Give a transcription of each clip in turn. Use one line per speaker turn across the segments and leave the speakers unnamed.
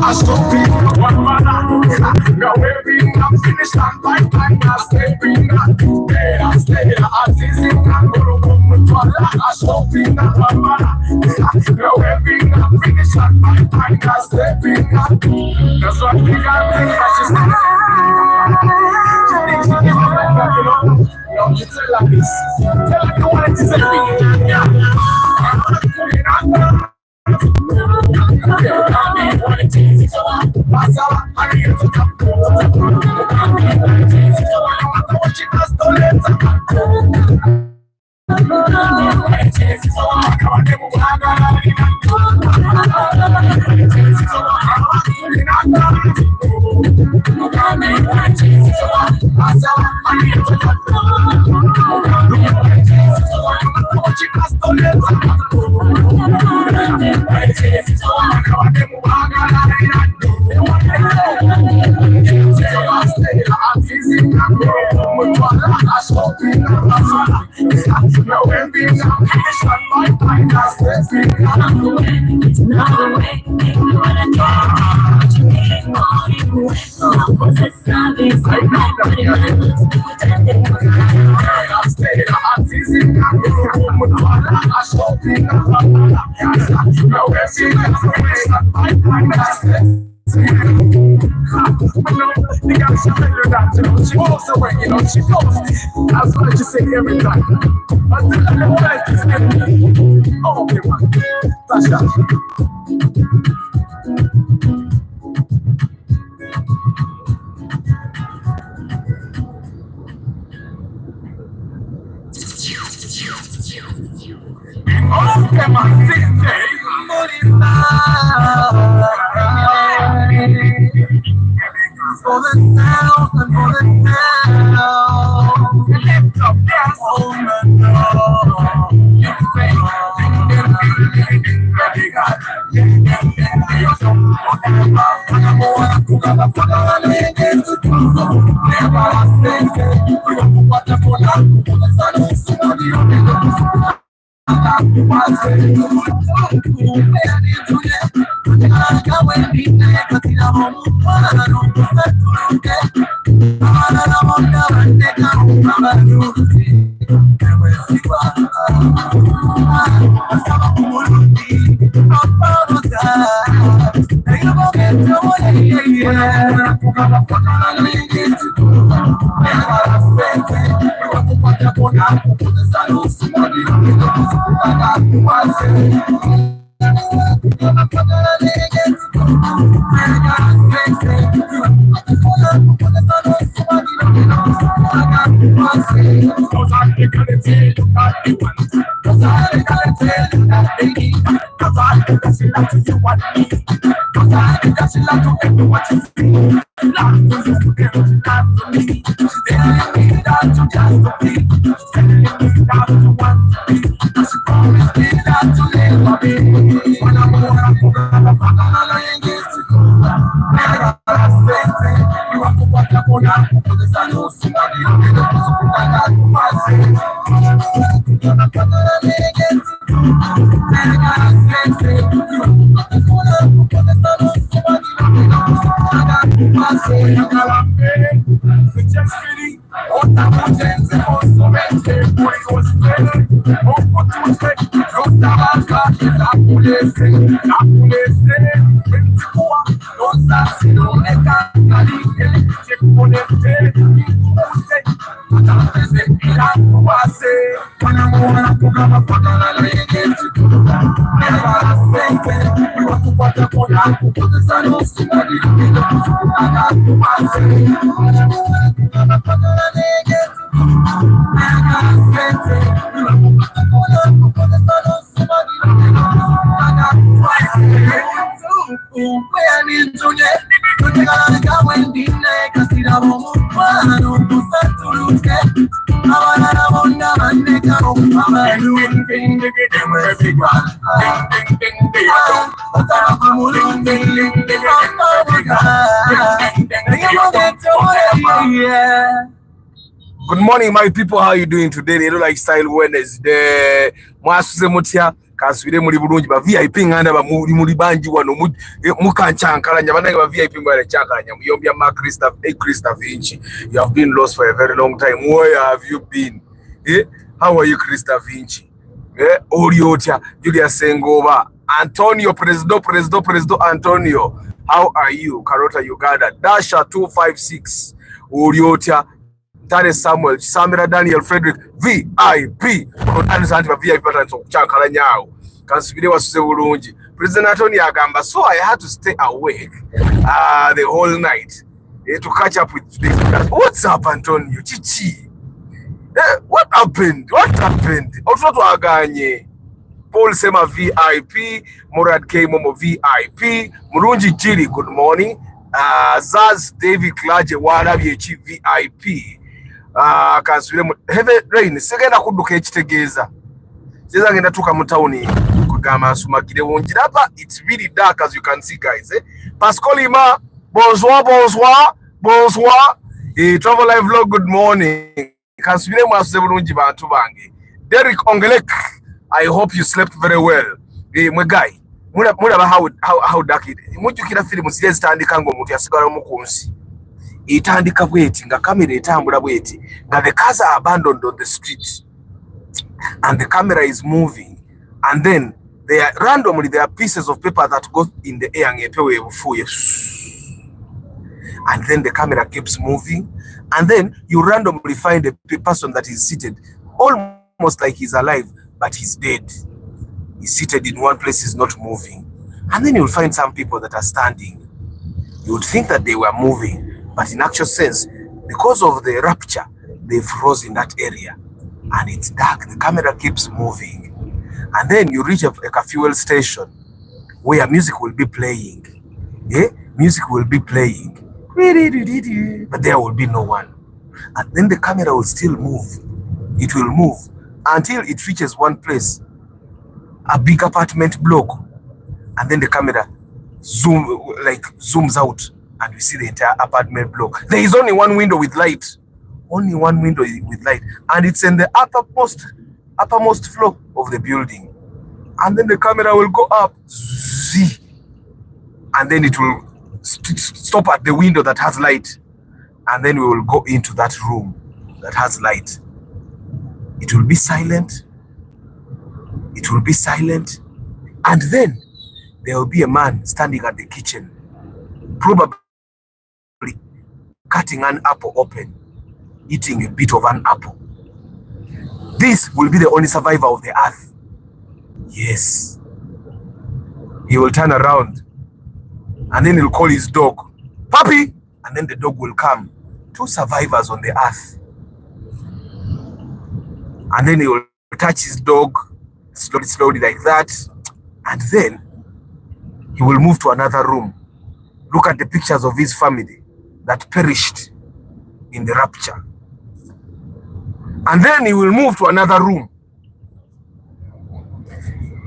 I stop it, one man. Now waving, I'm finished, I'm right back, I'm stepping up. Stay, I'm teasing, I'm gonna come to Allah. I stop it, one man. Now waving, I'm finished, I'm right back, I'm stepping up. That's what we got, she's not. She thinks she gives me like that, you know. No, you tell her this. Tell her you want it to say me. Yeah. She walks away, you know, she goes. That's what you say every time. Until I know that it's getting. Oh, okay, man. Tasha. Okay, man. For the sound and for the sound, lift up that woman. You say, Good morning, my people. How you doing today? They do like style Wednesday. kansubire muri bulungi ba VIP nganda ba muri banji wano mukanchankalanya banange ba VIP ngale chankalanya muyombya ma Christa Vinci. You have been lost for a very long time. Where have you been? How are you, Christa Vinci? Oriota Julius Sengoba, Antonio President Antonio. How are you? Karota Uganda. Dasha 256. Oriota Tare Samuel, Samira Daniel Frederick, VIP. VIP President Antonio Agamba. So I had to stay awake the whole night to catch up with this. What's up, Antonio? Chichi. What happened? Ototo aganye. Paul Sema VIP, Murad K Momo VIP, Murunji Jiri, good morning. Zaz David Klaje Wala VIP. Heavy rain, segenda kuduka ekitegeza. Seza ngenda tuka mu town kugama nsumagire wonjiraba. It's really dark as you can see, guys. Pascolima, bonsoir. Travel live vlog, good morning. Kansubire mwasuze bulungi bantu bange. Derek Ongelek, I hope you slept very well. Mwe guy, mulaba how dark it is. Mujukira film siye zitandika ngo omuntu yasigala mu kunsi. Itandika bweti nga camera etambula bweti nga the cars are abandoned on the street and the camera is moving, and then there are pieces of paper that go in the air ngepewe bufuye, and then the camera keeps moving, and then you randomly find a person that is seated almost like he's alive but he's dead. He's seated in one place, he's not moving. And then you'll find some people that are standing. You would think that they were moving, but in actual sense, because of the rupture, they froze in that area. And it's dark, the camera keeps moving. And then you reach a fuel station where music will be playing. Music will be playing. But there will be no one. And then the camera will still move. It will move until it reaches one place, a big apartment block. And then the camera zooms out and we see the entire apartment block. There is only one window with light. Only one window with light. And it's in the uppermost floor of the building. And then the camera will go up. And then it will stop at the window that has light. And then we will go into that room that has light. It will be silent. It will be silent. And then there will be a man standing at the kitchen, probably cutting an apple open, eating a bit of an apple. This will be the only survivor of the earth. Yes. He will turn around and then he'll call his dog, Puppy! And then the dog will come. Two survivors on the earth. And then he will touch his dog slowly like that. And then he will move to another room. Look at the pictures of his family that perished in the rapture. And then he will move to another room.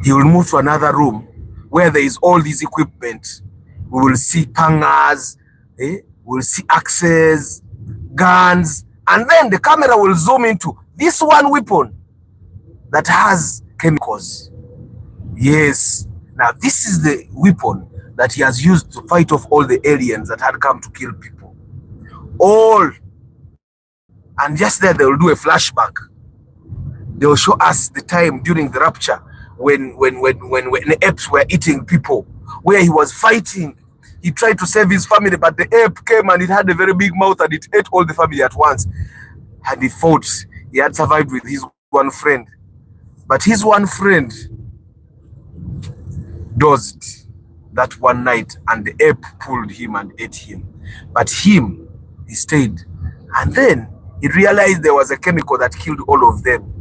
He will move to another room where there is all this equipment. We will see pangas, we will see axes, guns, and then the camera will zoom into this one weapon that has chemicals. Yes. Now this is the weapon that he has used to fight off all the aliens that had come to kill people. All. And just there they will do a flashback. They will show us the time during the rapture when the apes were eating people, where he was fighting. He tried to save his family, but the ape came and it had a very big mouth and it ate all the family at once. And he fought. He had survived with his one friend. But his one friend dozed that one night and the ape pulled him and ate him. But him, he stayed. And then he realized there was a chemical that killed all of them.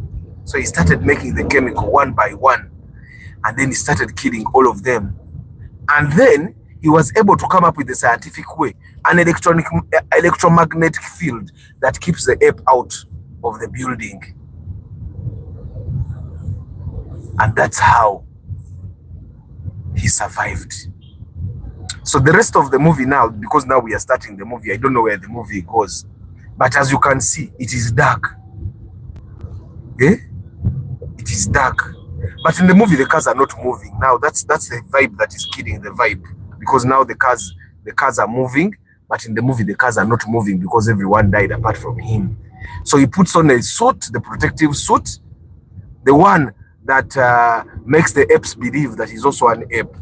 So he started making the chemical one by one. And then he started killing all of them. And then he was able to come up with a scientific way, an electromagnetic field that keeps the ape out of the building. And that's how he survived. So the rest of the movie now, because now we are starting the movie, I don't know where the movie goes. But as you can see, it is dark. It is dark. But in the movie, the cars are not moving. Now that's the vibe that is killing the vibe, because now the cars are moving, but in the movie the cars are not moving because everyone died apart from him. So he puts on a suit, the protective suit, the one that makes the apes believe that he's also an ape.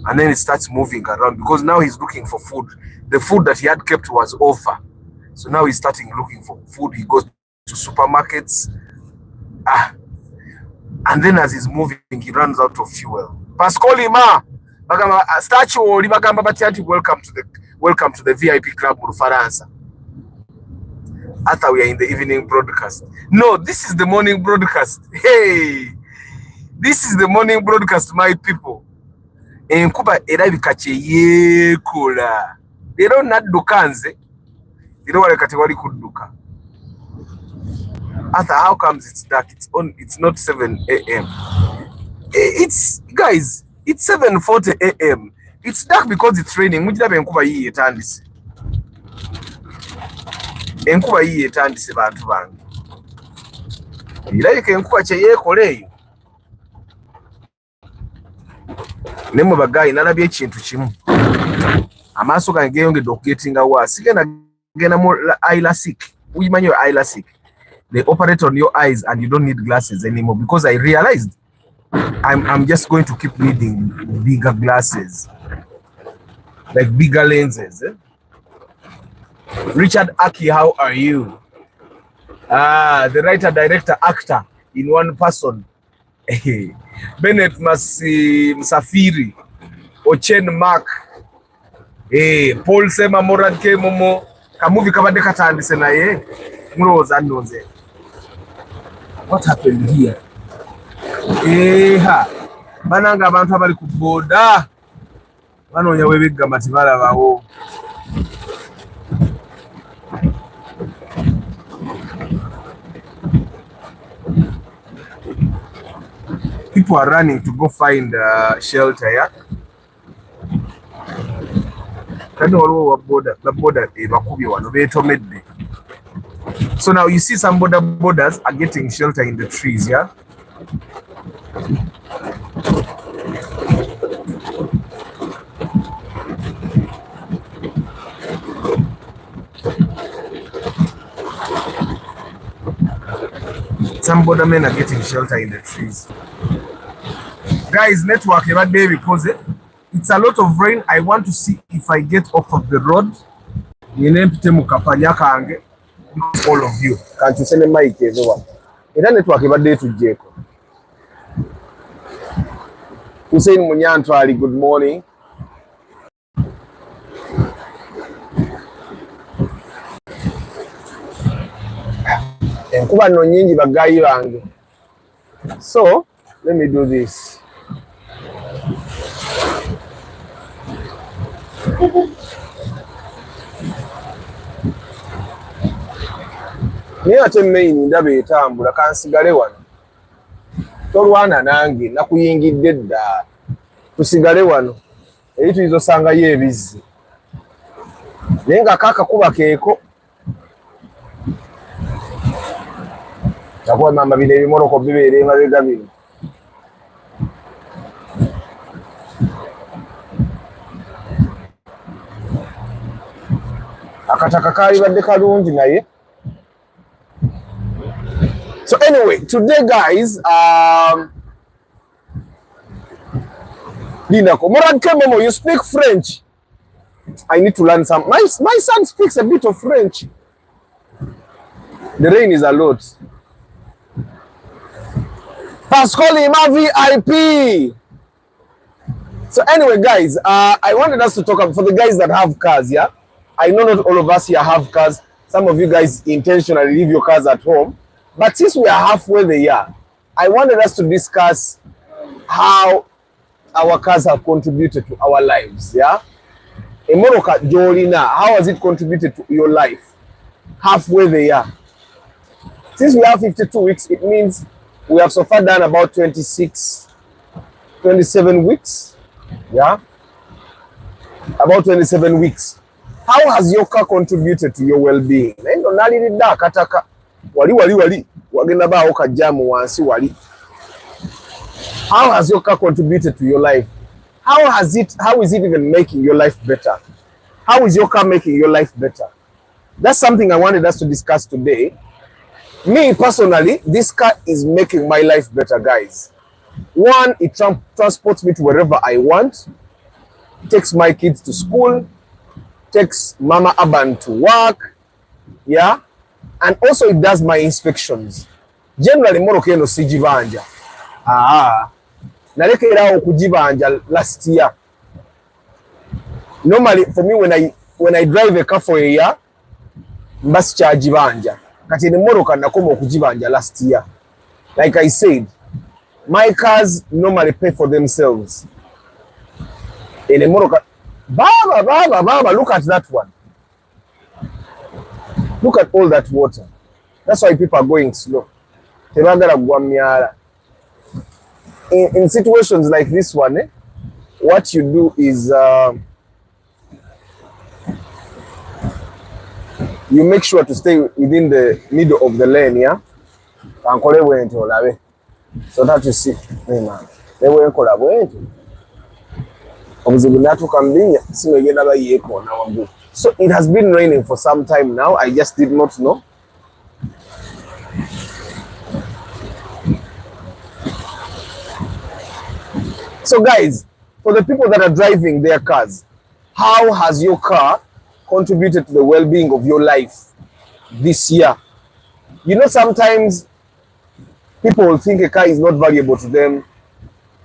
And then he starts moving around because now he's looking for food. The food that he had kept was over. So now he's starting looking for food. He goes to supermarkets. And then as he's moving, he runs out of fuel. Pascoli ma, statue welcome to the VIP club Faransa. After we are in the evening broadcast. No, this is the morning broadcast. Hey, this is the morning broadcast, my people. Enkuba erabika cheyekola. Lero naddukanze. Lero wale kati wali kudduka. Arthur, how comes it's dark? It's not 7 a.m. It's guys, it's 7:40 a.m. It's dark because it's raining. Mujirabe enkuba yiye etandise. Enkuba yiye etandise bantu bange. Irabika enkuba cheyekoleyo. Nemo bagayi nalabye ekintu kimu. Amaaso gange geyongedde okugetinga wa. Sigenda gena mu eyelassic. Uyimanyi eyelassic. They operate on your eyes and you don't need glasses anymore, because I realized I'm just going to keep needing bigger glasses, like bigger lenses. Richard Aki, how are you? The writer, director, actor in one person. Bennett Msafiri, Ochen Mark, Paul Sema Morad K Momo, kamuvi kabade katandise na ye. What happened here? Bananga abantu abali ku boda banonya webigga matibala bawo. People are running to go find shelter, yeah? Kano waliwo the border bakubi wano betomedde. So now you see some borders are getting shelter in the trees, yeah? Some border men are getting shelter in the trees. Guys, network because it's a lot of rain. I want to see if I get off of the road. All of you. Can't you send a mic everyone? Ida network ibadde tujjeko. Hussein Munyantwali, good morning. Enkuba no nyingi bagayi bange. So, let me do this. Niye ate main ndabe etambula kansigale wano. Tolwana nange nakuyingidde dda. Tusigale wano. Eri tuyizosanga ebizzi. Naye nga kakakuba keeko. Nakuwa mama bino ebimoroko bibeera emabega bino. Akataka kalibadde kalungi naye. So anyway, today guys, Linako, Morad Kemomo, you speak French. I need to learn some. My son speaks a bit of French. The rain is a lot. Pascal Ima VIP. So anyway, guys, I wanted us to talk about, for the guys that have cars, yeah? I know not all of us here have cars. Some of you guys intentionally leave your cars at home. But since we are halfway there, I wanted us to discuss how our cars have contributed to our lives, yeah? Emoroka Jolina, how has it contributed to your life? Halfway there. Since we have 52 weeks, it means we have so far done about 27 weeks, yeah? About 27 weeks. How has your car contributed to your well-being? Wali wagenda baawo kajjamu wansi wali. How has your car contributed to your life? How is it even making your life better? How is your car making your life better? That's something I wanted us to discuss today. Me personally, this car is making my life better, guys. One, it transports me to wherever I want, takes my kids to school, takes Mama Aban to work, yeah, and also it does my inspections. Generally, Morocco eno sijibanja. Nalekerawo okugibanja last year. Normally, for me, when I drive a car for a year, mbasi kyagibanja. Kati eno Morocco nakoma okugibanja last year. Like I said, my cars normally pay for themselves. In a Morocco, Baba, look at that one. Look at all that water. That's why people are going slow. In situations like this one, what you do is you make sure to stay within the middle of the lane, yeah? So that you see, hey man, they were collaborating. So it has been raining for some time now. I just did not know. So guys, for the people that are driving their cars, how has your car contributed to the well-being of your life this year? You know, sometimes people will think a car is not valuable to them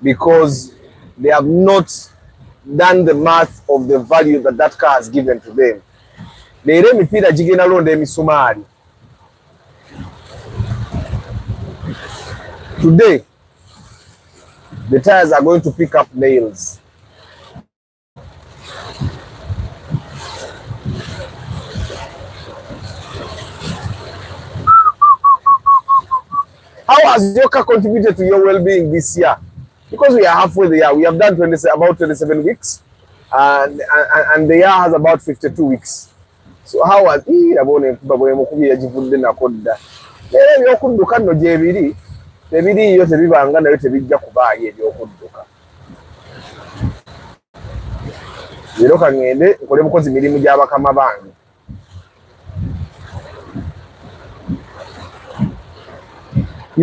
because they have not done the math of the value that that car has given to them. Today, the tires are going to pick up nails. How has your car contributed to your well-being this year? Because we are halfway there, we have done about 27 weeks, and the year has about 52 weeks. So how has you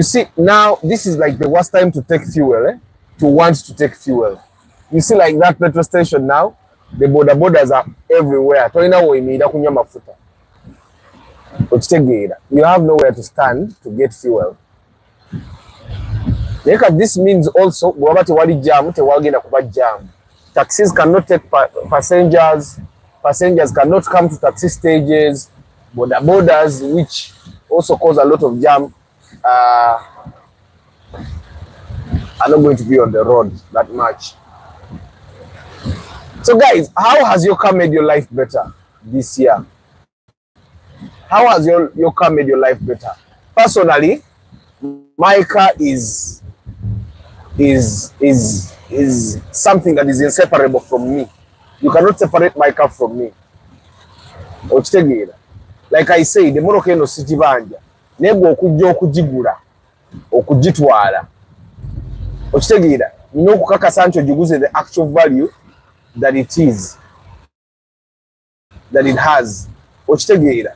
see, now this is like the worst time to take fuel, to want to take fuel. You see, like that petrol station now, the borders are everywhere. You have nowhere to stand to get fuel. This means also, jam. Taxis cannot take passengers. Passengers cannot come to taxi stages. Borders, which also cause a lot of jam, are not going to be on the road that much. So guys, how has your car made your life better this year? How has your car made your life better? Personally, my car is something that is inseparable from me. You cannot separate my car from me. Like I say, the Morocco eno sijibanja. Nebo okujja okugigula, okugitwala. Okitegeera, nina okukakasa nti ogiguze the actual value that it is, that it has. Okitegeera.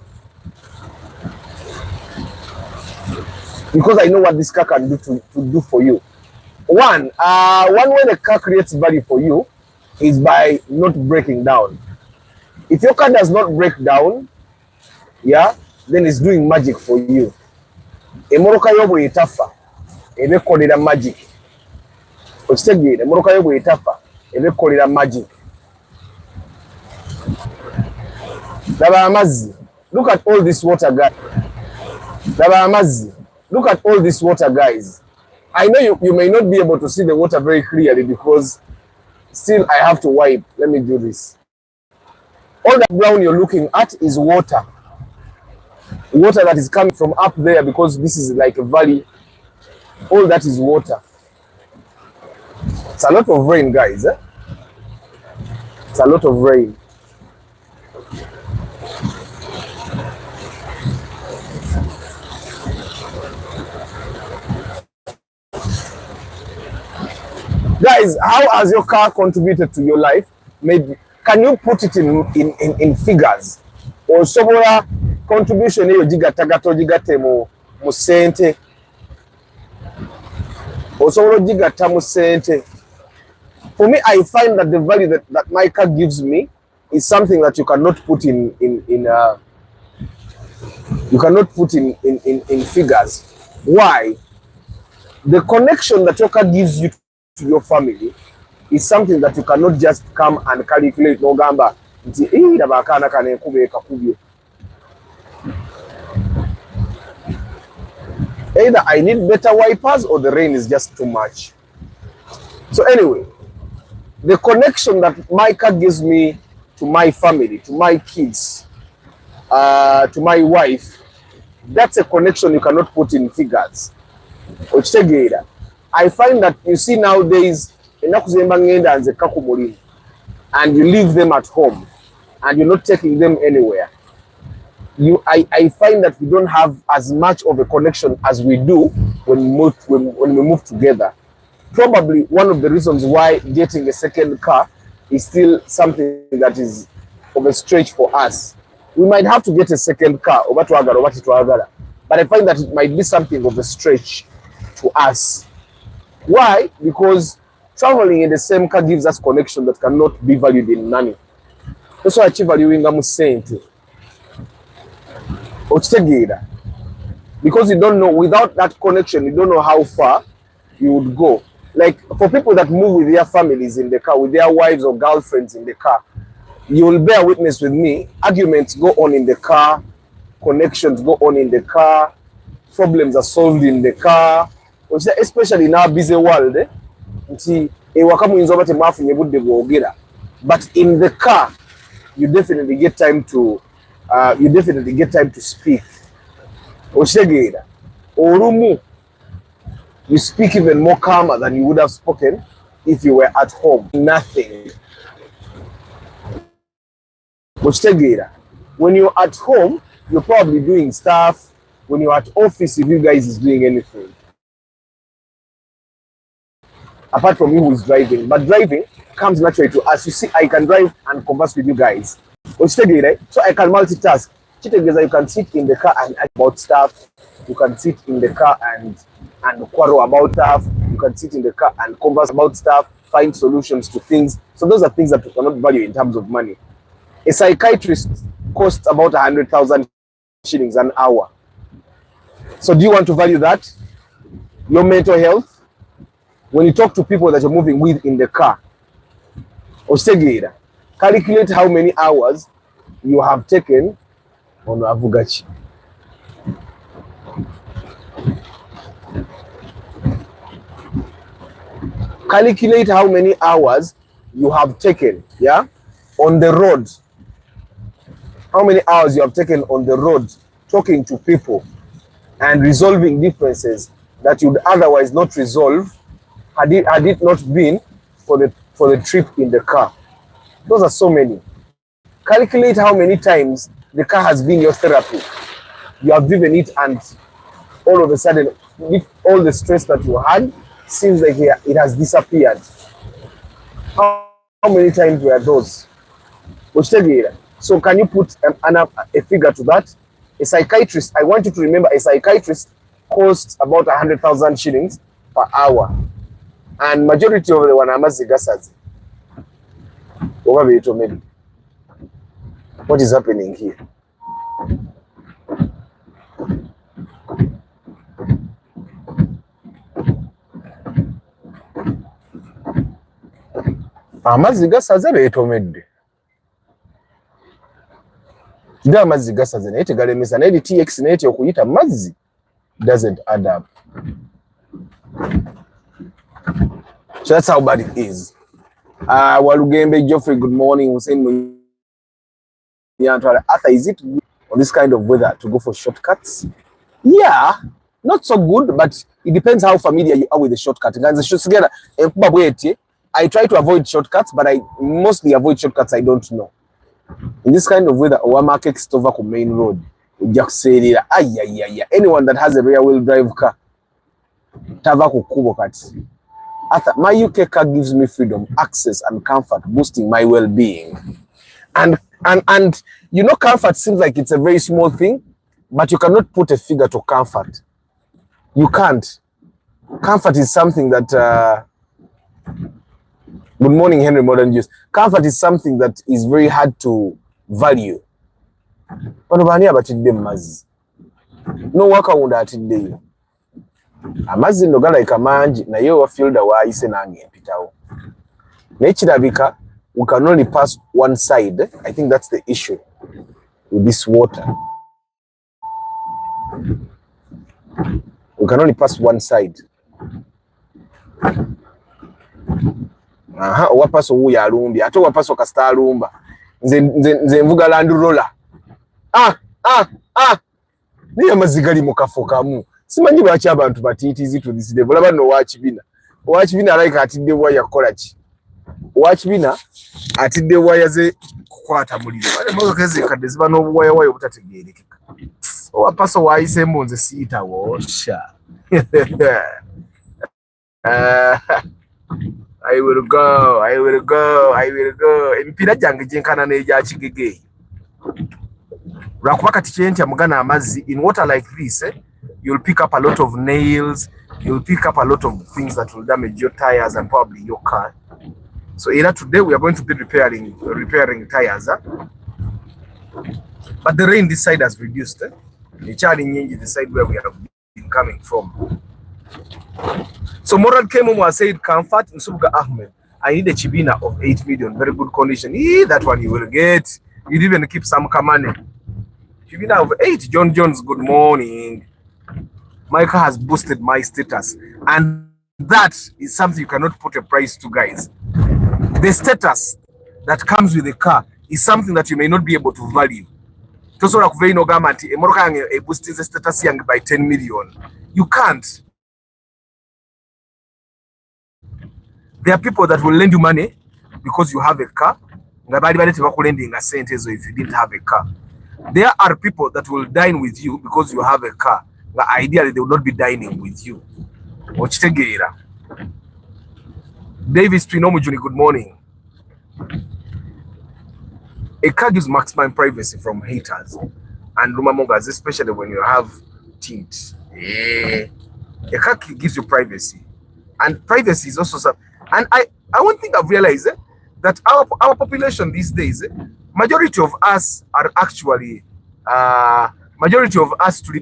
Because I know what this car can do to do for you. One way the car creates value for you is by not breaking down. If your car does not break down, yeah, then it's doing magic for you. Emoroka yo bwe etafa ebekolera magic. Okitegeera, emoroka yo bwe etafa ebekolera magic. Laba amazzi. Look at all this water, guys. Laba amazzi. Look at all this water, guys. I know you may not be able to see the water very clearly because still I have to wipe. Let me do this. All that brown you're looking at is water. Water that is coming from up there because this is like a valley. All that is water. It's a lot of rain, guys. It's a lot of rain. Guys, how has your car contributed to your life? Maybe can you put it in figures? Osobola contribution eyo gigatte mu sente. Osobola gigatta mu sente. For me, I find that the value that my car gives me is something that you cannot put in figures. Why? The connection that your car gives you to your family is something that you cannot just come and calculate. No gamba nti ndabakana kana ekubeka kubye. Either I need better wipers or the rain is just too much. So anyway, the connection that my car gives me to my family, to my kids, to my wife, that's a connection you cannot put in figures. I find that, you see, nowadays, and you leave them at home and you're not taking them anywhere. I find that we don't have as much of a connection as we do when we move together. Probably one of the reasons why getting a second car is still something that is of a stretch for us. We might have to get a second car, but I find that it might be something of a stretch to us. Why? Because traveling in the same car gives us connection that cannot be valued in money. That's why I valuing a sente. Because you don't know, without that connection, you don't know how far you would go. Like for people that move with their families in the car, with their wives or girlfriends in the car, you will bear witness with me. Arguments go on in the car, connections go on in the car, problems are solved in the car, especially in our busy world. But in the car, you definitely get time to speak. You speak even more calmer than you would have spoken if you were at home. Nothing. When you're at home, you're probably doing stuff. When you're at office, if you guys is doing anything. Apart from you who is driving. But driving comes naturally to us. You see, I can drive and converse with you guys. So I can multitask. You can sit in the car and ask about stuff. You can sit in the car and quarrel about stuff. You can sit in the car and converse about stuff, find solutions to things. So those are things that we cannot value in terms of money. A psychiatrist costs about 100,000 shillings an hour. So do you want to value that? Your mental health? When you talk to people that you're moving with in the car, calculate how many hours you have taken on Avugachi. Calculate how many hours you have taken, on the road. How many hours you have taken on the road talking to people and resolving differences that you'd otherwise not resolve had it not been for the trip in the car. Those are so many. Calculate how many times the car has been your therapy. You have driven it and all of a sudden, all the stress that you had seems like it has disappeared. How many times were those? So can you put a figure to that? A psychiatrist, I want you to remember, a psychiatrist costs about 100,000 shillings per hour. And majority of the one are mazigasazi. What is happening here? Amazzi gasaze beetomedde. Kida amazzi gasaze naye tegalemesa naye TX naye okuyita mazzi doesn't add up. So that's how bad it is. Walugembe Geoffrey, good morning. Hussein Arthur, is it good on this kind of weather to go for shortcuts? Yeah, not so good, but it depends how familiar you are with the shortcut. I try to avoid shortcuts, but I mostly avoid shortcuts I don't know. In this kind of weather, market over the main road. Anyone that has a rear wheel drive car, tava kukubo kati. My UK car gives me freedom, access, and comfort, boosting my well-being. And you know, comfort seems like it's a very small thing, but you cannot put a figure to comfort. You can't. Comfort is something that. Good morning, Henry Modern Jews. Comfort is something that is very hard to value. No waka wunda atidde. Amazzi no galayika mangi naye wa fielder waayise nange mpitawo. Nekirabika we can only pass one side. I think that's the issue with this water. We can only pass one side. Owapaso wuya alumbi ate owapaso kasita alumba nze nvuga Land Roller. Niye amazzi gali mu kafo kamu. Simanyi lwaki abantu batiitizi tudiside bulaba no owakibina alayika atidde waya kukola ki. Owakibina atidde waya ze kukwata muliro. Emmotoka ezikadde ziba n'obuwaya waya obutategeerekeka. Owapaso waayisemu nze siyitawo sha. I will go. Emipiira gyange gyenkana n'egya Kigege. Lwakuba kati kyentya mugana amazzi, in water like this, you'll pick up a lot of nails, you'll pick up a lot of things that will damage your tires and probably your car. So today we are going to be repairing tires. But the rain this side has reduced. The challenge is the side where we have been coming from. So Morad came home and said, comfort, Nsubuga Ahmed, I need a Chibina of 8 million, very good condition. That one you will get. You'd even keep some money. Chibina of 8, John Jones, good morning. My car has boosted my status. And that is something you cannot put a price to, guys. The status that comes with the car is something that you may not be able to value. Tosora kuvei no gamanti, emoroka yange e boosting the status yange by 10 million. You can't. There are people that will lend you money because you have a car. If you didn't have a car. There are people that will dine with you because you have a car. Ideally, they will not be dining with you. Davis Trinomujuni, good morning. A car gives maximum privacy from haters and rumamongas, especially when you have teeth. A car gives you privacy. And privacy is also something. And one thing I've realized that our population these days, majority of us are actually majority of us to be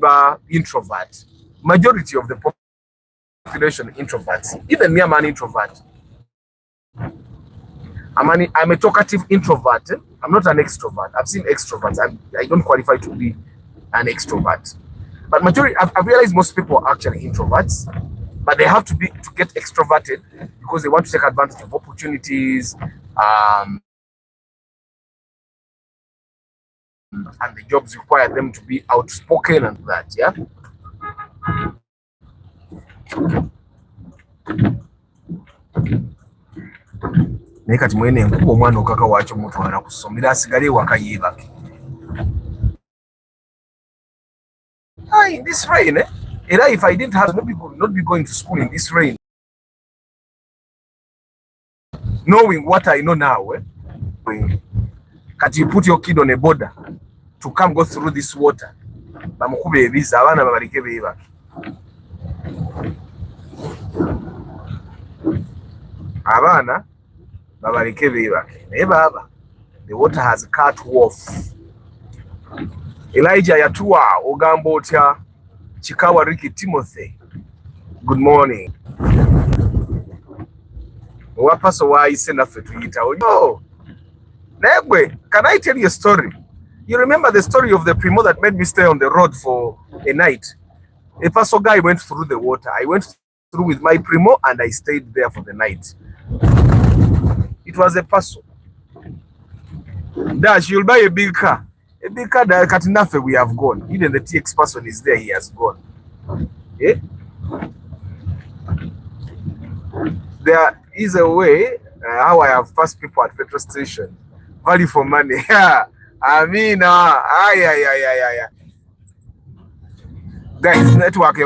introvert. Majority of the population introverts. Even me, I'm an introvert. I'm a talkative introvert. I'm not an extrovert. I've seen extroverts. I don't qualify to be an extrovert. But majority, I've realized most people are actually introverts. But they have to get extroverted because they want to take advantage of opportunities, and the jobs require them to be outspoken and that, yeah. Nekati mwene nkuba omwana okaka wacho mutwala kusomera asigale wakayebake. In this rain, if I didn't have not be going to school in this rain, knowing what I know now, you put your kid on a border to come go through this water. Abana babaleke bebake. Naye baba, the water has cut off. Elijah Yatua ogamba otya Chikawa Ricky Timothy, good morning. Wapaso wa isena fetuita. Oh, Negwe, can I tell you a story? You remember the story of the primo that made me stay on the road for a night? A paso guy went through the water. I went through with my primo and I stayed there for the night. It was a paso. Dash, you'll buy a big car. A big car that Katinafe we have gone. Even the TX person is there, he has gone. Yeah? There is a way how I have passed people at petrol station. Value for money. I mean, guys, network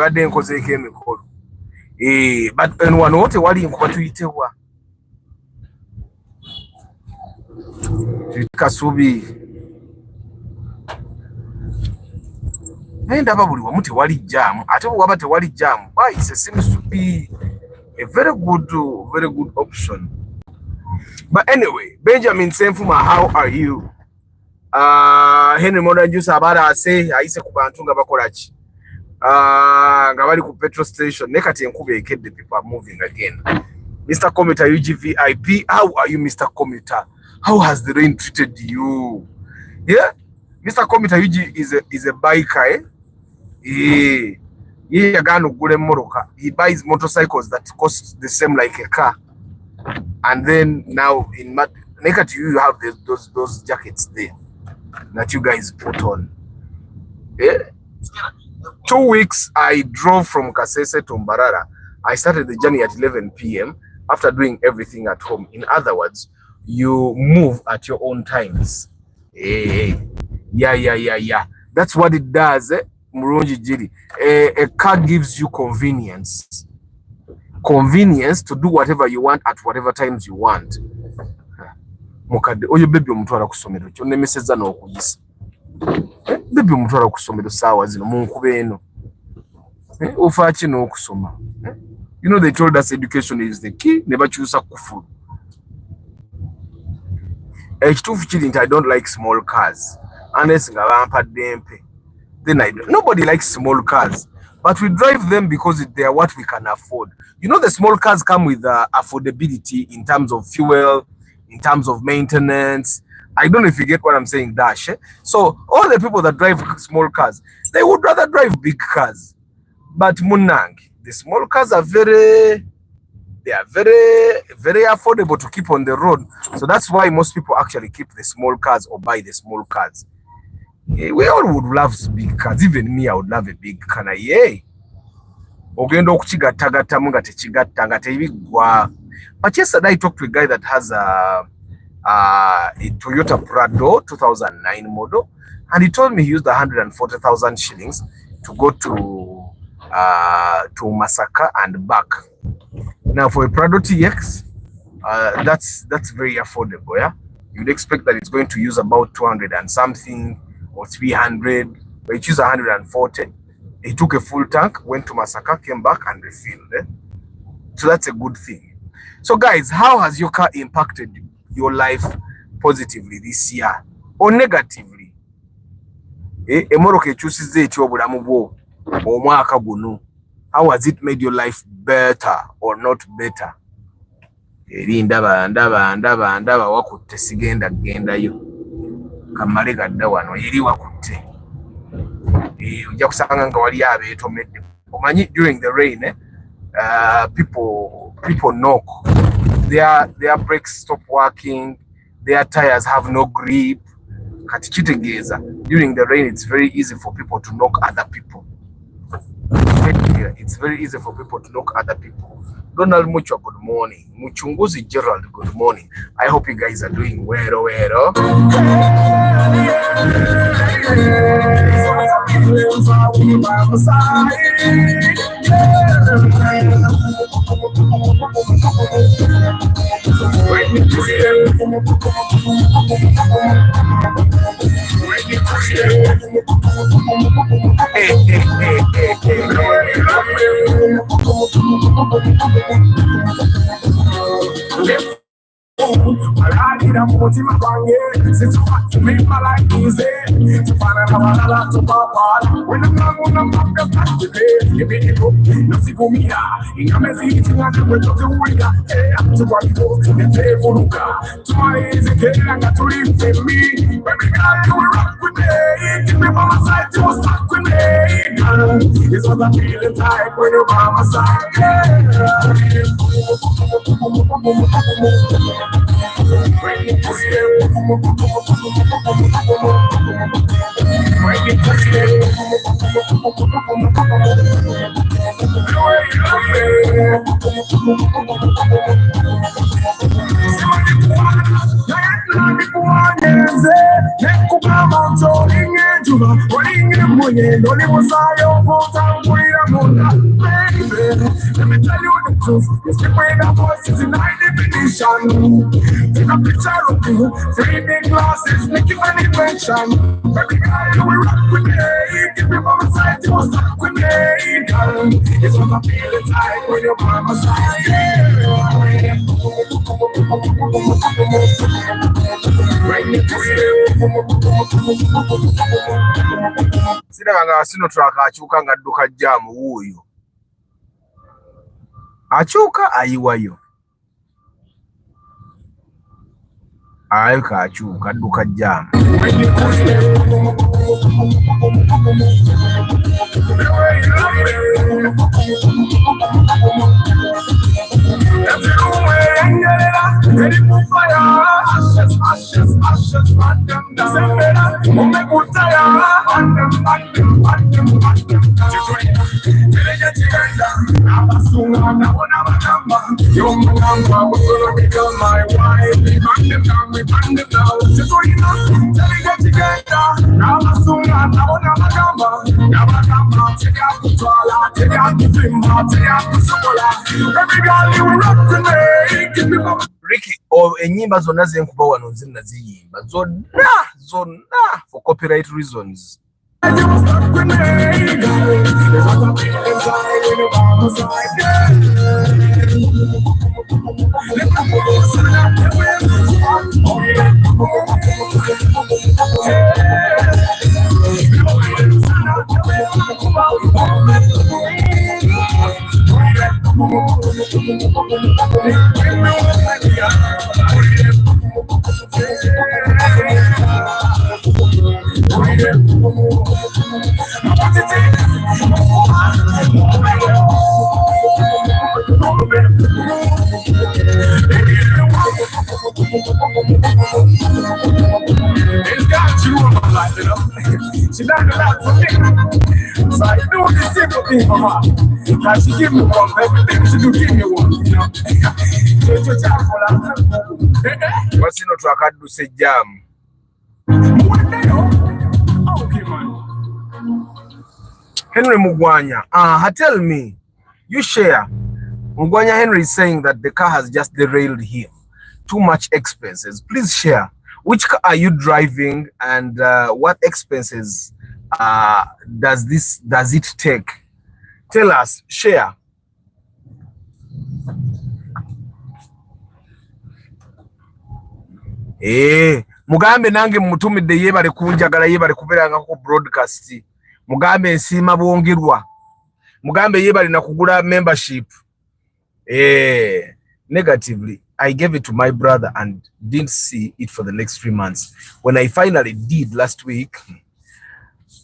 But wano wote wali nkuba tuyitewa Kasubi ndaba buli wamu tewali jam ate waba tewali jam why it seems to be a very good option. But anyway, Benjamin Senfuma, how are you? Henry Monajusa abara ase aise ku bantu nga bakola ki nga bali ku petrol station nekati enkube ekedde, people are moving again. Mr. Commuter UGVIP, how are you, Mr. Commuter? How has the rain treated you? Yeah, Mr. Commuter UG is a biker, eh? He buys motorcycles that cost the same like a car, and then now in Nekati you have those jackets there that you guys put on. Yeah? 2 weeks I drove from Kasese to Mbarara. I started the journey at 11 p.m. after doing everything at home. In other words, you move at your own times. Yeah. That's what it does. Murungi Jiri. A car gives you convenience. Convenience to do whatever you want at whatever times you want. Mukade oyo baby omutwala ku somero kyo nemeseza n'okuyisa. Baby omutwala ku somero sawa zino mu nkube eno. Ofa ki n'okusoma. You know they told us education is the key. Ne bakyusa kufulu. Ekituufu kiri nti I don't like small cars. Unless nga bampadde mpe. Then nobody likes small cars. But we drive them because they are what we can afford. You know, the small cars come with affordability in terms of fuel, in terms of maintenance. I don't know if you get what I'm saying, Dash. So all the people that drive small cars, they would rather drive big cars. But Munang, the small cars are very affordable to keep on the road. So that's why most people actually keep the small cars or buy the small cars. We all would love big cars. Even me, I would love a big car. Ogendo okukigattagatta nga tekigatta nga tebigwa. But yesterday I talked to a guy that has a Toyota Prado 2009 model, and he told me he used 140,000 shillings to go to Masaka and back. Now for a Prado TX, that's very affordable. Yeah, you'd expect that it's going to use about 200 and something or 300, but it used 140. He took a full tank, went to Masaka, came back and refilled. So that's a good thing. So guys, how has your car impacted your life positively this year or negatively? How has it made your life better or not better? Ndaba wakutte sigenda gendayo kamale gadda wano eri wakutte ojja kusanga nga wali abeetomedde. Omanyi during the rain people knock, their brakes stop working, their tires have no grip. Kati kitegeeza during the rain it's very easy for people to knock other people. It's very easy for people to knock other people. Donald Mucho, good morning. Muchunguzi Gerald, good morning. I hope you guys are doing well. Malagira mutima kwange sitwa tumima like easy tupana na wala tupapa when nganguna mapya tatile ibiko nasigumira ingamezi tingana kweto uwida tubalipo netevuluka tumaize kenanga tulipe me baby girl you rock with me give me by my side you stuck with me it's what I feel inside when you're by my side when you touch them, baby, Let me tell you the truth. It's the way that voice is in high definition. Take a picture of you, 3D glasses, make you an invention. Baby girl, you will rock with me. Give me by my side, you will stuck with me. Girl, it's what I feel inside when you're by my side. Yeah. Siranga sino track achuka nga dduka jamu wuuyo. Achuka ayiwayo. Ayo ka achuka dduka jamu. Ricky, enyimba zonna zenkuba wano nze naziyimba zonna for copyright reasons. It's got you on my life, you know. She done a lot for me. So I do this simple thing for her. Now she give me one, everything she do give me one, you know. What's in the track I do say jam? Okay, man. Henry Mugwanya, tell me, you share. Mugwanya Henry is saying that the car has just derailed him. Too much expenses. Please share. Which car are you driving, and what expenses does it take? Tell us. Share. Mugambe nange mutumide yebale kunjagala yebale kuberanga ko broadcast. Mugambe nsima bwongerwa. Mugambe yebale na kugula membership. Negatively, I gave it to my brother and didn't see it for the next 3 months. When I finally did last week,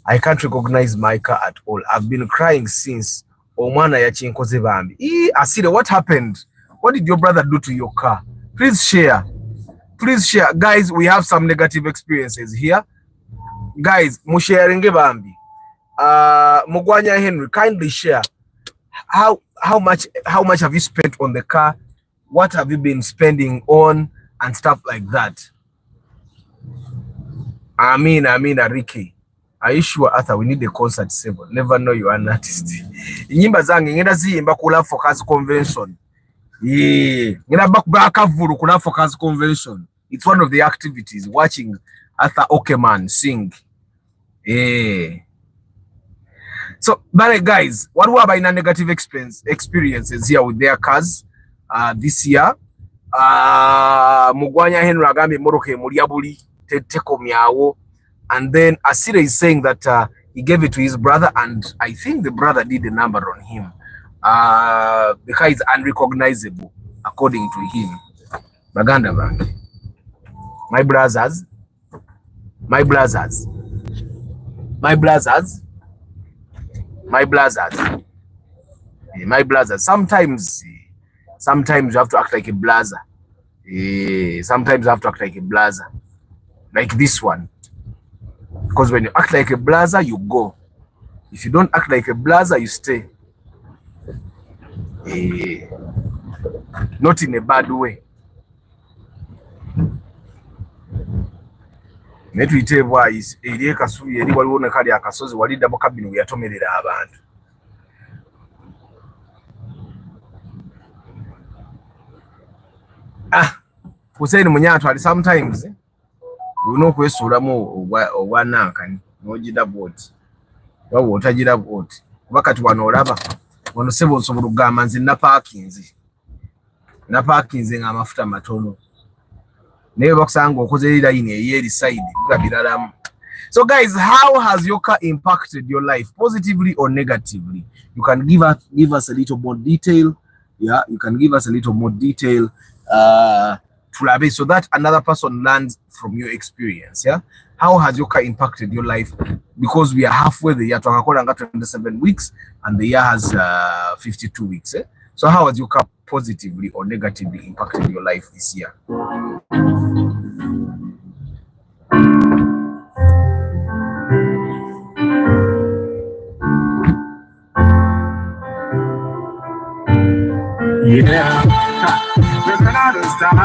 I can't recognize my car at all. I've been crying since. Omwana yachinkoze bambi. Asire, what happened? What did your brother do to your car? Please share. Please share. Guys, we have some negative experiences here. Guys, musharenge bambi. Mugwanya Henry, kindly share. How much have you spent on the car? What have you been spending on and stuff like that? Amina Ricky. Are you sure, Arthur? We need a concert symbol. Never know you are an artist. Nyimba zange ngenda ziyimba kula focus convention. Ngenda bakavuru kula focus convention. It's one of the activities, watching Arthur Okeman sing. So, but guys, what were my negative experiences here with their cars this year? Mugwanya Henry agambe moroke muliabuli teteko myawo, and then Asira is saying that he gave it to his brother, and I think the brother did a number on him. The car is unrecognizable according to him. Baganda Bank. My brothers. Sometimes you have to act like a blazer. Sometimes you have to act like a blazer, like this one. Because when you act like a blazer, you go. If you don't act like a blazer, you stay. Not in a bad way. Netwitebwa is eri ekasubi eri waliwo ne kali akasozi wali dabo kabinu yatomerera abantu. Hussein Munyatwali sometimes you know kwesulamu obwanankani n'ogira bwoti waba otagira bwoti wakati wano olaba wano sebo osobola okugamba nze napaakinze ng'amafuta matono naye bakusanga okoze line ey'eri side gabiralamu. So guys, how has your car impacted your life, positively or negatively? You can give us a little more detail. Yeah, you can give us a little more detail so that another person learns from your experience. Yeah, how has your car impacted your life? Because we are halfway the year, 27 weeks, and the year has 52 weeks. So how has your car positively or negatively impacted your life this year? Yeah, living out of style.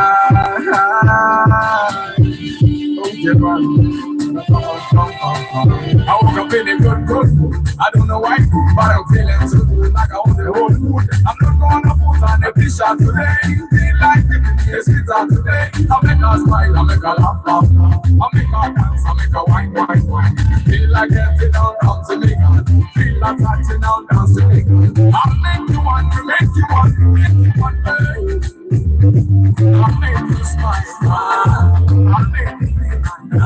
I woke up feeling good mood. I don't know why, but I'm feeling so good, like I own the whole mood. I'm not gonna put on a t-shirt today. Feel like it's pizza today. I make her smile, I make her laugh. I make her dance, I make her wine. Feel like getting down to me. Feel like touching down to me. I'll make you one, make you one, babe. I'll make you smile. I'll make you feel like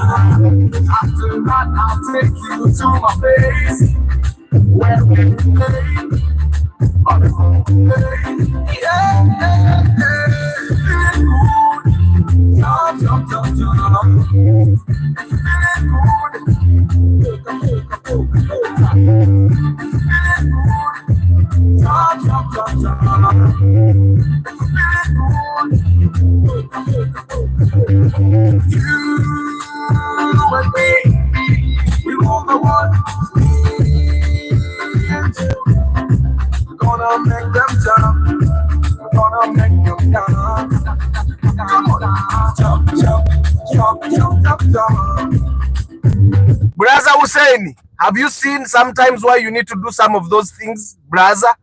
after that, I'll take you to my place where we play. Jump. Feeling You and me, we rule the world. We're gonna make them jump. We're gonna make them jump. Come on, jump. Brother Hussein, have you seen sometimes why you need to do some of those things, brother?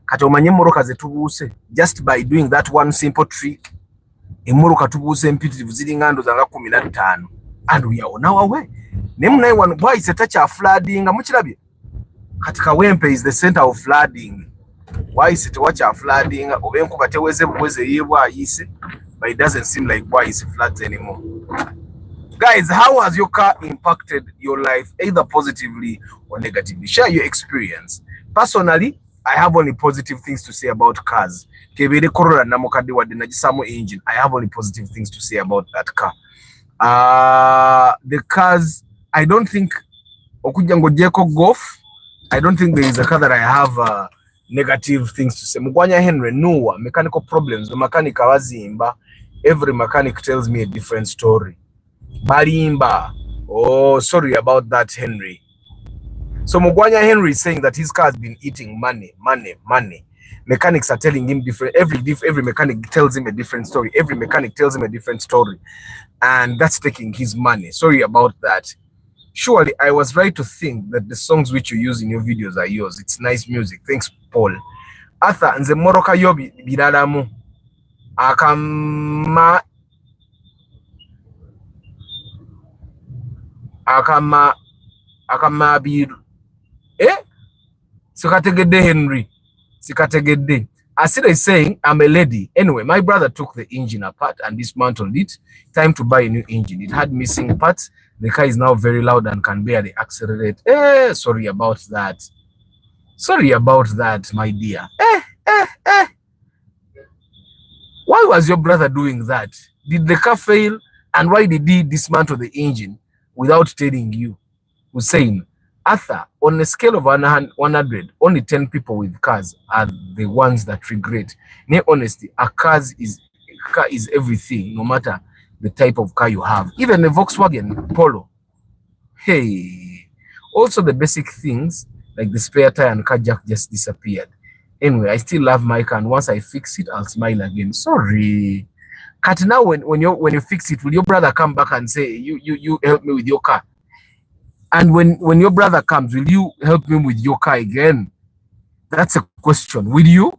Kati omanye emmoroka ze tubuuse just by doing that one simple trick. Emmoroka tubuuse empitirivu ziringa ndoza nga 15 and we are on our way. Naye wano bwayise takya flooding mukirabye. Kati Kawempe is the center of flooding. Bwayise tewakya flooding oba enkuba teweze buweze ye bwayise, but it doesn't seem like bwayise floods anymore. Guys, how has your car impacted your life, either positively or negatively? Share your experience. Personally, I have only positive things to say about cars. Kebere Corolla namukadde wadde nagisaamu engine. I have only positive things to say about that car. The cars, I don't think okujja ng'ogyeko Golf, I don't think there is a car that I have negative things to say. Mugwanya Henry, Nuwa, mechanical problems, the mechanic abazimba, every mechanic tells me a different story. Barimba, oh, sorry about that, Henry. So Mugwanya Henry is saying that his car has been eating money. Mechanics are telling him different. Every mechanic tells him a different story. Every mechanic tells him a different story, and that's taking his money. Sorry about that. Surely I was right to think that the songs which you use in your videos are yours. It's nice music. Thanks, Paul. Arthur nze moroka yo biralamu akama biru. Sikategede Henry. Sikategede. Asida is saying, I'm a lady. Anyway, my brother took the engine apart and dismantled it. Time to buy a new engine. It had missing parts. The car is now very loud and can barely accelerate. Sorry about that. Sorry about that, my dear. Why was your brother doing that? Did the car fail? And why did he dismantle the engine without telling you? Hussein, Arthur, on a scale of 100, only 10 people with cars are the ones that regret. In honesty, a car is everything, no matter the type of car you have. Even a Volkswagen Polo. Hey. Also the basic things like the spare tire and car jack just disappeared. Anyway, I still love my car, and once I fix it, I'll smile again. Sorry. Kat, now when you fix it, will your brother come back and say, you help me with your car? And when your brother comes, will you help him with your car again? That's a question. Will you?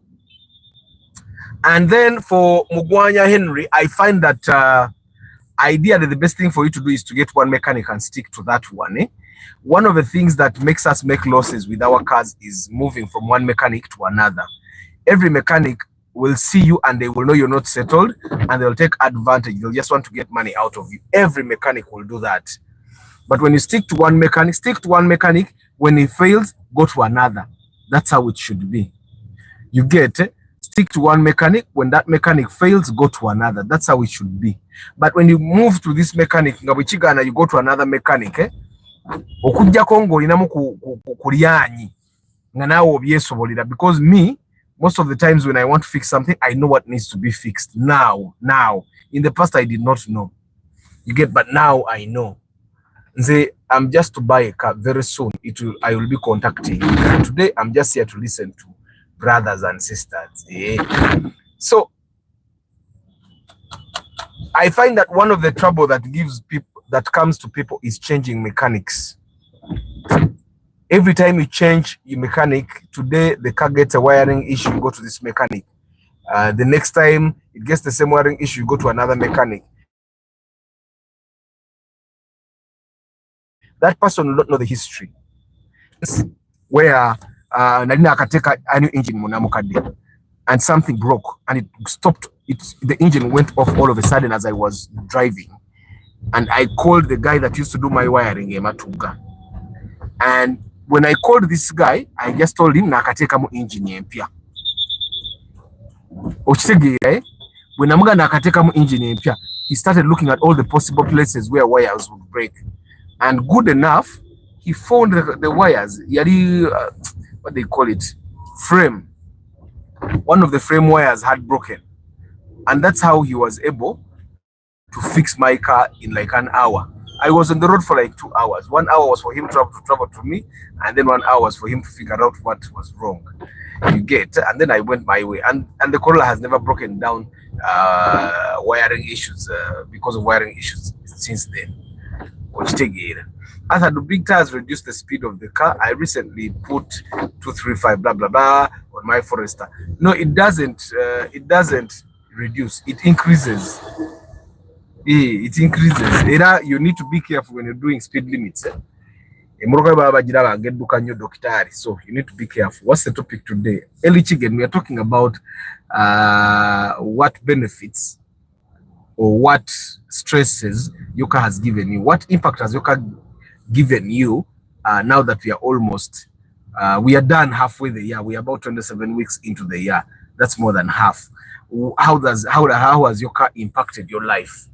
And then for Mugwanya Henry, I find that ideally the best thing for you to do is to get one mechanic and stick to that one. One of the things that makes us make losses with our cars is moving from one mechanic to another. Every mechanic will see you and they will know you're not settled and they'll take advantage. They'll just want to get money out of you. Every mechanic will do that. But when you stick to one mechanic, stick to one mechanic. When he fails, go to another. That's how it should be. You get it? Stick to one mechanic. When that mechanic fails, go to another. That's how it should be. But when you move to this mechanic, you go to another mechanic. Okujja kongo inamu kulyanyi nga nawe obyesobolera, because me most of the times when I want to fix something I know what needs to be fixed now. In the past I did not know, you get, but now I know. I'm just to buy a car very soon. I will be contacting you. Today I'm just here to listen to brothers and sisters. So I find that one of the trouble that comes to people is changing mechanics. Every time you change your mechanic, today the car gets a wiring issue, you go to this mechanic. The next time it gets the same wiring issue, you go to another mechanic. That person will not know the history. Where Nalina akateka a new engine munamukade and something broke and it stopped. The engine went off all of a sudden as I was driving. And I called the guy that used to do my wiring, Matuga. And when I called this guy, I just told him nakateka mu engine empya. Ochitegere, when amuga nakateka mu engine empya, he started looking at all the possible places where wires would break. And good enough, he found the wires. Yari, what they call it, frame. One of the frame wires had broken. And that's how he was able to fix my car in like an hour. I was on the road for like 2 hours. 1 hour was for him to travel to me, and then 1 hour was for him to figure out what was wrong. You get, and then I went my way. And the Corolla has never broken down wiring issues because of wiring issues since then. As I do big tires reduce the speed of the car, I recently put 235 blah blah blah on my Forester. No, it doesn't. It doesn't reduce. It increases. It increases. You need to be careful when you're doing speed limits. So you need to be careful. What's the topic today? Eli Chicken, we are talking about what benefits or what stresses your car has given you. What impact has your car given you now that we are almost, we are done halfway the year. We are about 27 weeks into the year. That's more than half. How has your car impacted your life?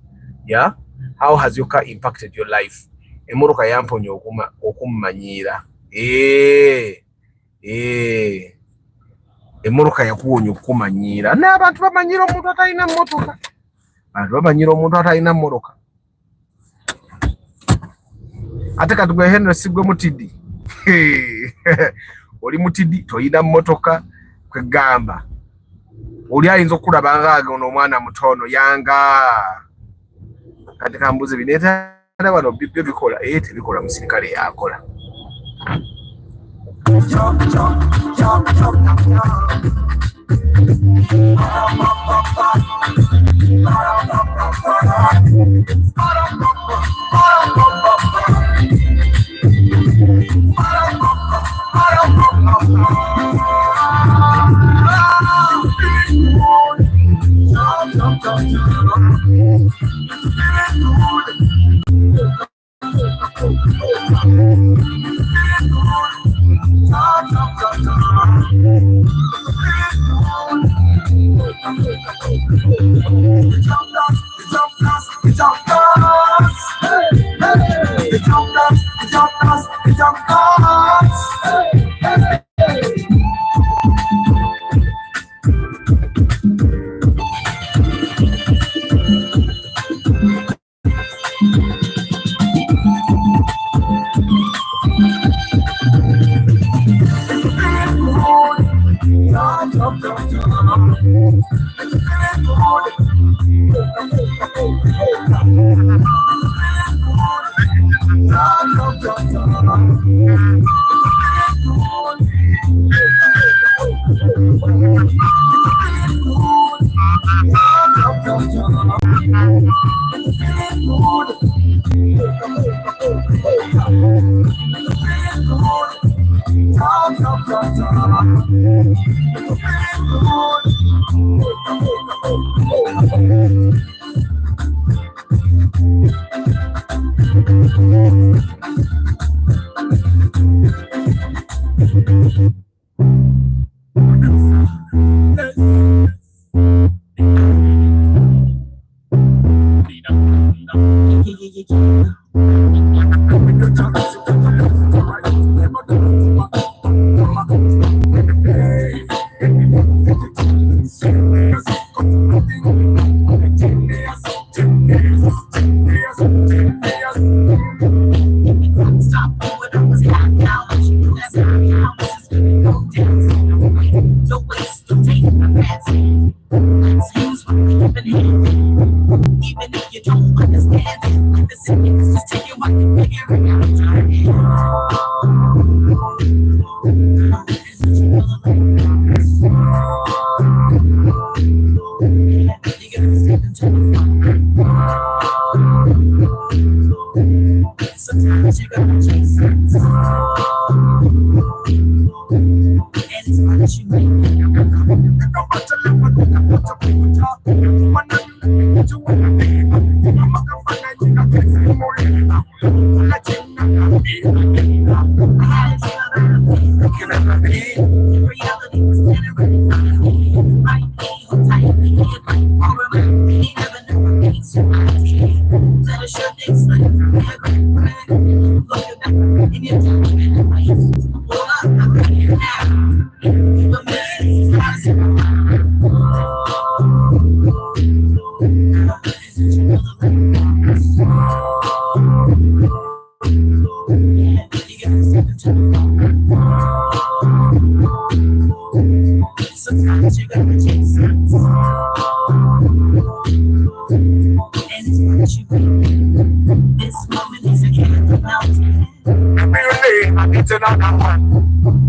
Yeah, how has your car impacted your life? Emoroka yamponyo okumanyira. Emoroka yakuwonyo okumanyira. Na abantu bamanyira omuntu atalina mmotoka. Abantu bamanyira omuntu atalina mmoroka. Ate katugwe Henry sigwe mutidi. Oli mutidi toyina mmotoka kwegamba. Oli ayinza okulaba ngaaga ono omwana mutono yanga. Kati kambuze bineta bano bibyo bikola tebikola musirikale yakola.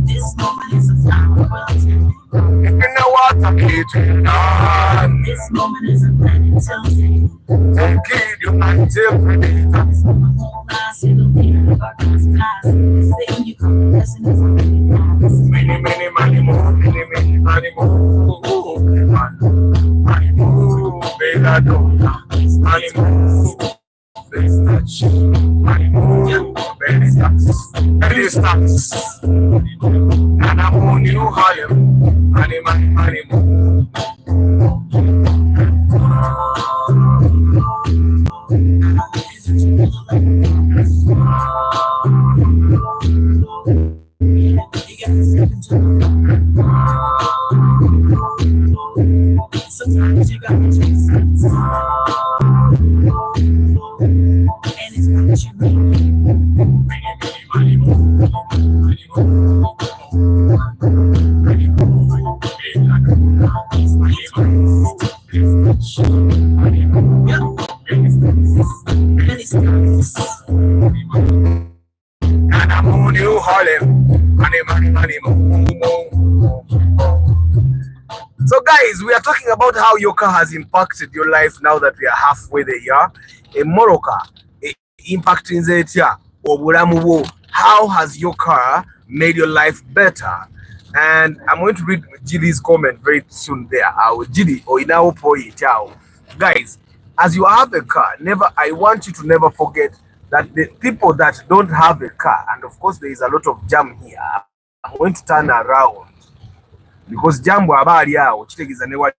This moment is a flower wilting. If you know what I'm eating on. This moment is a planet tilting. Don't kill you until predator. This moment won't last, it'll be in our past. This thing you call a blessing is already past. Many, money more, many, money more. Money more, bella donna. Money more, best touch. Money more, belly stacks. Belly stacks. And I'm on you higher. Money more. Sometimes you gotta chase it. And it's not what you need. Money and I'm on you Harlem. Money more. So guys, we are talking about how your car has impacted your life now that we are halfway there. A Morocco impacting the obulamu. How has your car made your life better? And I'm going to read Gilly's comment very soon there. Gilly or inao point. Guys, as you have a car, I want you to never forget that the people that don't have a car, and of course there is a lot of jam here, I'm going to turn around because jam abali awo kitegeeza ne wali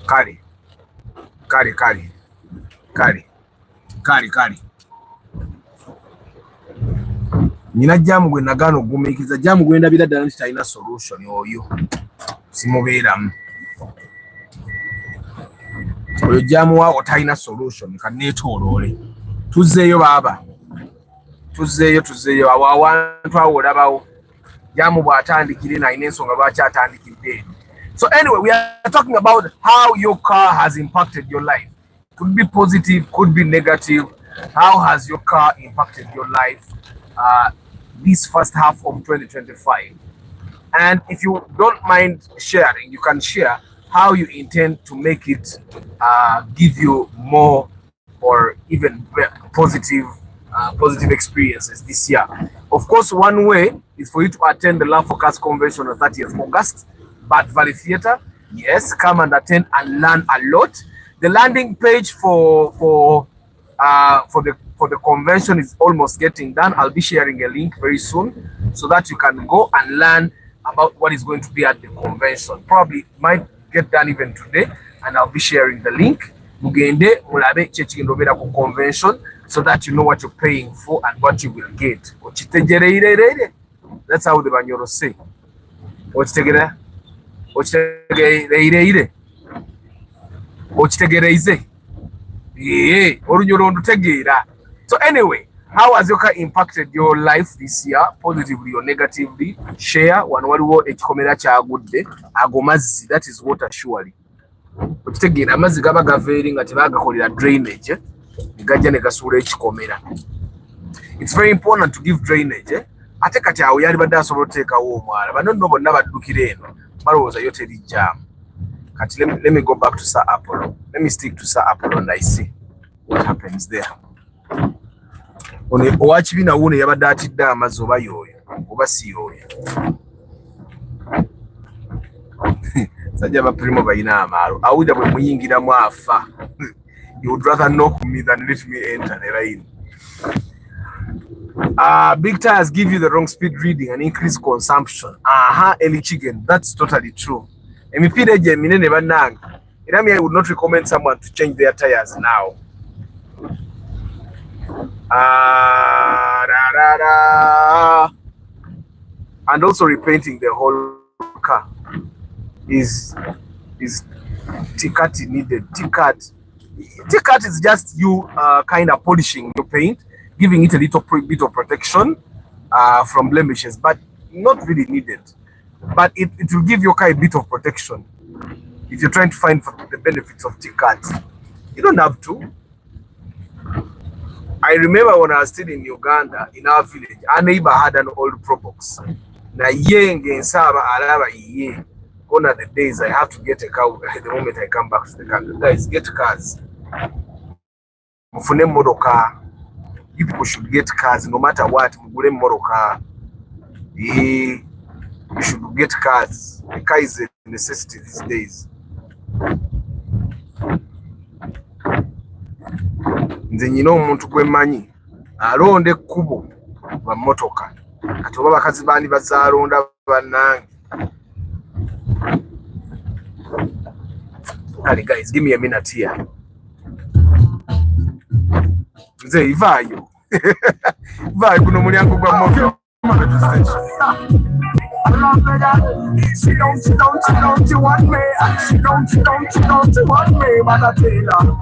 kale nyina jamu gwe nagano gumikiza jamu gwe ndabira ddala nti talina solution oyo simubeeramu oyo jamu waawo talina solution kaneetooloole tuzzeeyo baaba tuzzeeyo awo awantu awo olabawo jamu bw'atandikire nalina ensonga lwaki atandikidde. So anyway, we are talking about how your car has impacted your life. Could be positive, could be negative. How has your car impacted your life this first half of 2025? And if you don't mind sharing, you can share how you intend to make it give you more or even positive experiences this year. Of course, one way is for you to attend the Love Focus Convention on 30th August, Bat Valley Theatre. Yes, come and attend and learn a lot. The landing page for the convention is almost getting done. I'll be sharing a link very soon so that you can go and learn about what is going to be at the convention. Probably might get done even today, and I'll be sharing the link. Mugende mulabe kyekigenda ku convention so that you know what you're paying for and what you will get. Okitegereire. That's how the Banyoro say. Okitegereire. Okitegereize. Yeah, olunyoro ndutegeera. So anyway, how has Yoka impacted your life this year, positively or negatively? Share. Wano waliwo ekikomera kyagudde agomazzi, that is water surely. Okitegeera amazzi gaba gaveeri nga tebagakolera drainage negajja ne gasuula ekikomera. It's very important to give drainage. Ate kati awo yali badde asobola oteekawo omwala. Bano nno bonna baddukira eno balowooza yo teri jam. Kati let me go back to Sir Apollo. Let me stick to Sir Apollo and I see what happens there. One owakibina wuno yabadde atidde amazzi oba yoyo oba si yoyo. Sajja baprimo bayina amaalo. Awuja bwe muyingiramu afa. You would rather knock me than let me enter the line. Big tires give you the wrong speed reading and increase consumption. Eli chicken. That's totally true. I would not recommend someone to change their tires now. And also repainting the whole car is T-cut needed. T-cut is just you kind of polishing your paint, giving it a little bit of protection from blemishes, but not really needed. But it will give your car a bit of protection if you're trying to find the benefits of T-cut. You don't have to. I remember when I was still in Uganda, in our village, our neighbor had an old Pro Box. Na yenge nsaba alaba iye. One of the days I have to get a car the moment I come back to the country. Guys, get cars. Mufune modoka. You people should get cars no matter what. Mugule modoka. You should get cars. The car is a necessity these days. Nze nyina omuntu gwe mmanyi alonda ekkubo ba motoka kati oba bakazi bandi bazaalonda bannange. Hey guys, give me a minute here. Nze ivaayo vaayo kuno mulyango gwa moto. She don't you want me? She don't you want me? But I tell her.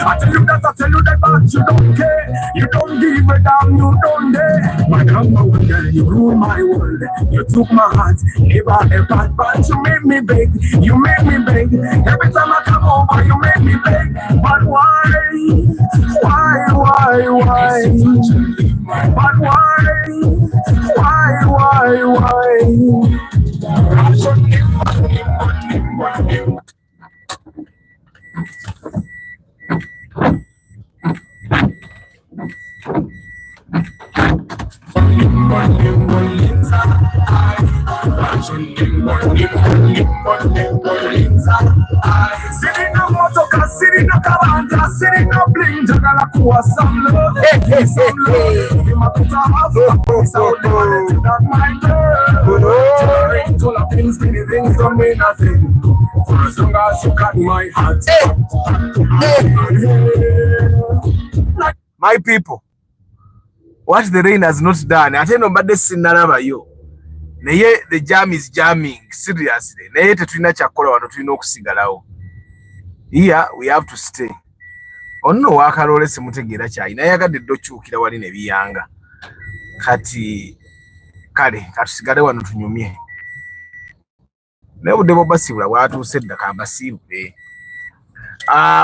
I tell you that, I tell you that, but you don't care. You don't give a damn, you don't dare. My number one girl, you rule my world. You took my heart, never a bad, but you made me beg. You made me beg. Every time I come over, you make me beg. But why? But why? My people, what the rain has not done, I tell you about this scenario. Naye the jam is jamming seriously. Naye tetulina kyakola wano tulina okusigalawo. Here we have to stay. Onno wakalole simutegeera kyayi naye yagadde ddo kyukira wali ne biyanga. kati kale katusigale wano tunyumye naye budde bwo basibula bwatuuse dda kabasibule.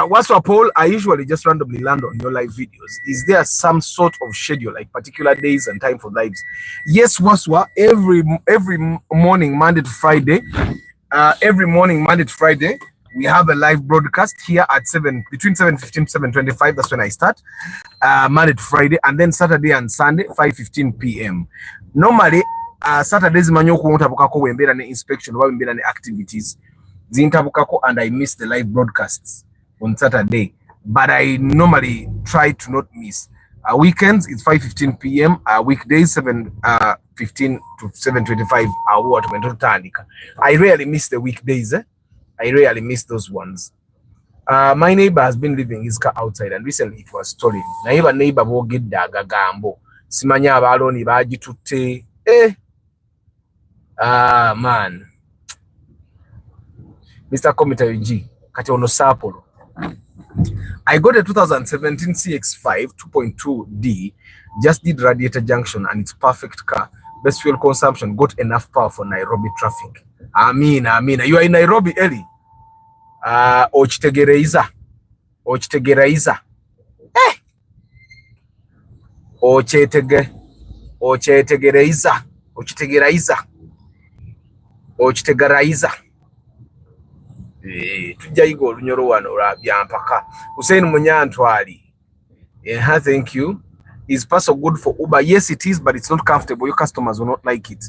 What's your poll? I usually just randomly land on your live videos. Is there some sort of schedule, like particular days and time for lives? Yes, Waswa, every morning, Monday to Friday. Every morning, Monday to Friday, we have a live broadcast here at between 7:15 7:25. That's when I start. Monday to Friday, and then Saturday and Sunday 5:15 p.m. Normally, Saturdays manyo kuontabukako wembera ne inspection oba wembera ne activities. Zintabukako and I miss the live broadcasts on Saturday, but I normally try to not miss. Weekends it's 5:15 p.m. Weekdays 7:15 to 7:25. I rarely miss the weekdays. I rarely miss those ones. My neighbor has been leaving his car outside, and recently it was stolen. Neighbor bogedda gagambo simanya abaloni bagitutte. Man, Mr. Komita UG kati ono sapolo. I got a 2017 CX5 2.2D, just did radiator junction, and it's perfect car. Best fuel consumption, got enough power for Nairobi traffic. Amina. You are in Nairobi, Eli. Ochitegereza. Ochetegereza. Tujja yiga olunyolo wano olwabyampaka. Hussein Munyantwali. Yeah, thank you. Is Paso good for Uber? Yes, it is, but it's not comfortable. Your customers will not like it.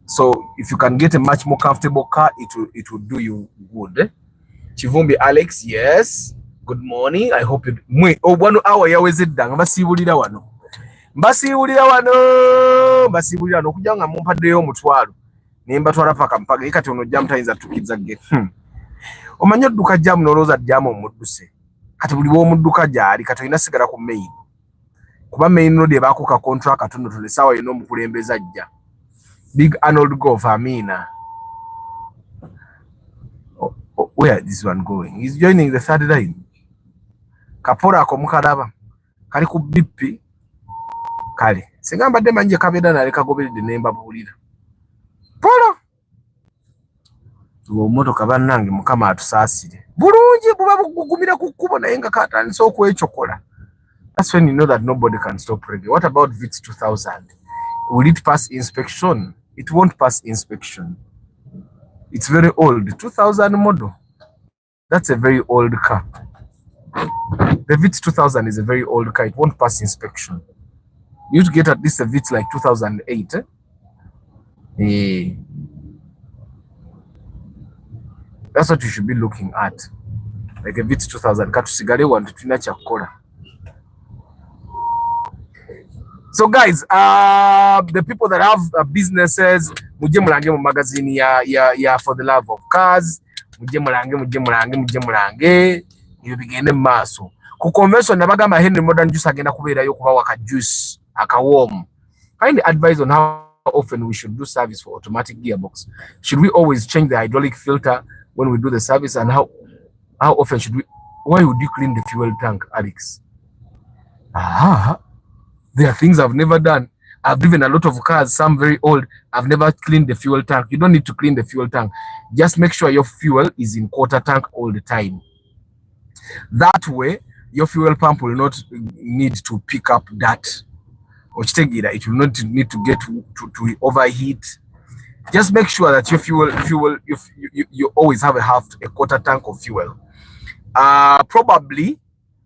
So if you can get a much more comfortable car, it will do you good. Chivumbi Alex, yes. Good morning. I hope you. One hour yawezedda mbasibulira wano. Mbasibulira wano kujja nga mumpaddeyo omutwalo. Nimba twala paka mpaka ikati ono jam tayinza tukiza ge. Omanyi odduka jam noloza jam omudduse. Kati buli bw'omudduka gyali kati olina sigala ku main. Kuba main road ebakuka contract katono tole sawa yino omukulembeza ajja. Big Arnold Golf, Amina. Where is this one going? He's joining the third line. Kapora ako mukalaba. Kali ku BP. Kali. Singamba de manje kabeda na leka goberede nemba bulira. Polo. Uwo moto kabannange mukama atusaasire. Bulungi buba bugumira ku kkubo naye nga katandise okwechokola. That's when you know that nobody can stop reggae. What about VITS 2000? Will it pass inspection? It won't pass inspection. It's very old. 2000 model. That's a very old car. The VITS 2000 is a very old car. It won't pass inspection. You need to get at least a VITS like 2008. That's what you should be looking at. Like a VITS 2000. Katusigale wantu tulina kyakukola. So guys, the people that have businesses, mujye mulange mu magazine ya For the Love of Cars, mujye mulange ibyo bigende maso. Ku convention nabagamba Henry Modern Juice agenda kubeerayo kuba waka juice akawarm. Kindly advise on how often we should do service for automatic gearbox. Should we always change the hydraulic filter when we do the service, and how often should we? Why would you clean the fuel tank, Alex? There are things I've never done. I've driven a lot of cars, some very old. I've never cleaned the fuel tank. You don't need to clean the fuel tank. Just make sure your fuel is in quarter tank all the time. That way, your fuel pump will not need to pick up that. It will not need to get to overheat. Just make sure that your fuel, you always have a quarter tank of fuel. Probably,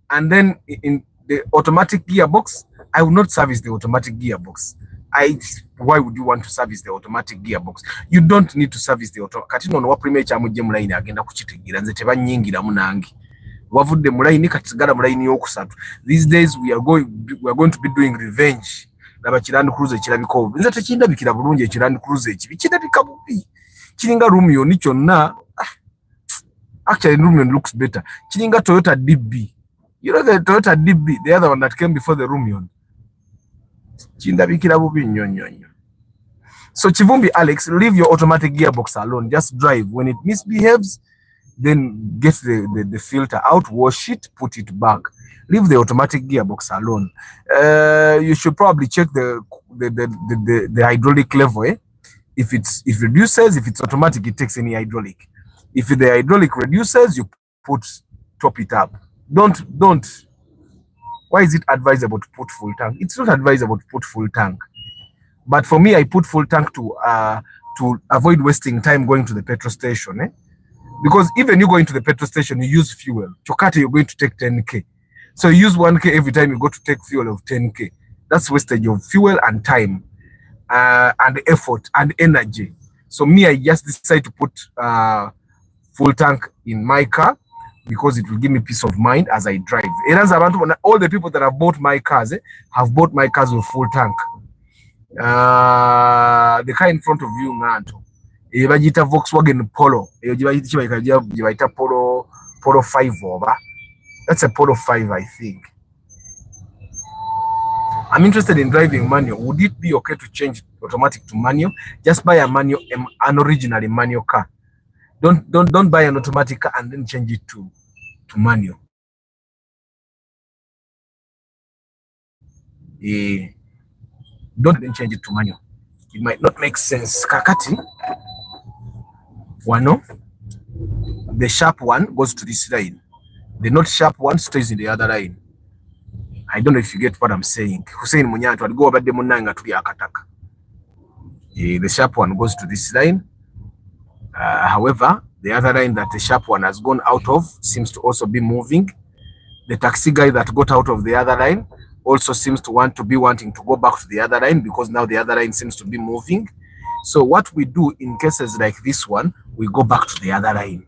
and then in the automatic gearbox, I will not service the automatic gearbox. Why would you want to service the automatic gearbox? You don't need to service the automatic. Kati no waprimate amujje mulayini agenda kuchitegira nze tebanyingira munangi. Wavudde mulayini katigala mulayini yokusatu. These days we are going to be doing revenge. Laba Land Cruiser kirabiko. Nze tekindabikira bulungi Land Cruiser ekibi. Kirabika bubi. Kiringa Romeo ni kyonna. Actually Romeo looks better. Kiringa Toyota DB. You know the Toyota DB, the other one that came before the Rumion. So Chivumbi Alex, leave your automatic gearbox alone. Just drive. When it misbehaves, then get the filter out, wash it, put it back. Leave the automatic gearbox alone. You should probably check the hydraulic level. If it reduces, if it's automatic, it takes any hydraulic. If the hydraulic reduces, you put top it up. Don't. Why is it advisable to put full tank? It's not advisable to put full tank. But for me, I put full tank to avoid wasting time going to the petrol station. Because even you going to the petrol station, you use fuel. Chokate, you're going to take 10K. So you use 1K every time you go to take fuel of 10K. That's wastage of fuel and time and effort and energy. So me, I just decide to put full tank in my car because it will give me peace of mind as I drive. All the people that have bought my cars have bought my cars with full tank. The car in front of you, Nanto. Bagita Volkswagen Polo. Polo 5 over. That's a Polo 5, I think. I'm interested in driving manual. Would it be okay to change automatic to manual? Just buy an originally manual car. Don't buy an automatic car and then change it to manual. Don't then change it to manual. It might not make sense. Kakati, wano, the sharp one goes to this line. The not sharp one stays in the other line. I don't know if you get what I'm saying. Hussein Munyanto, I'll go over the Munanga to the Akataka. The sharp one goes to this line. However, the other line that the sharp one has gone out of seems to also be moving. The taxi guy that got out of the other line also seems to wanting to go back to the other line because now the other line seems to be moving. So what we do in cases like this one, we go back to the other line.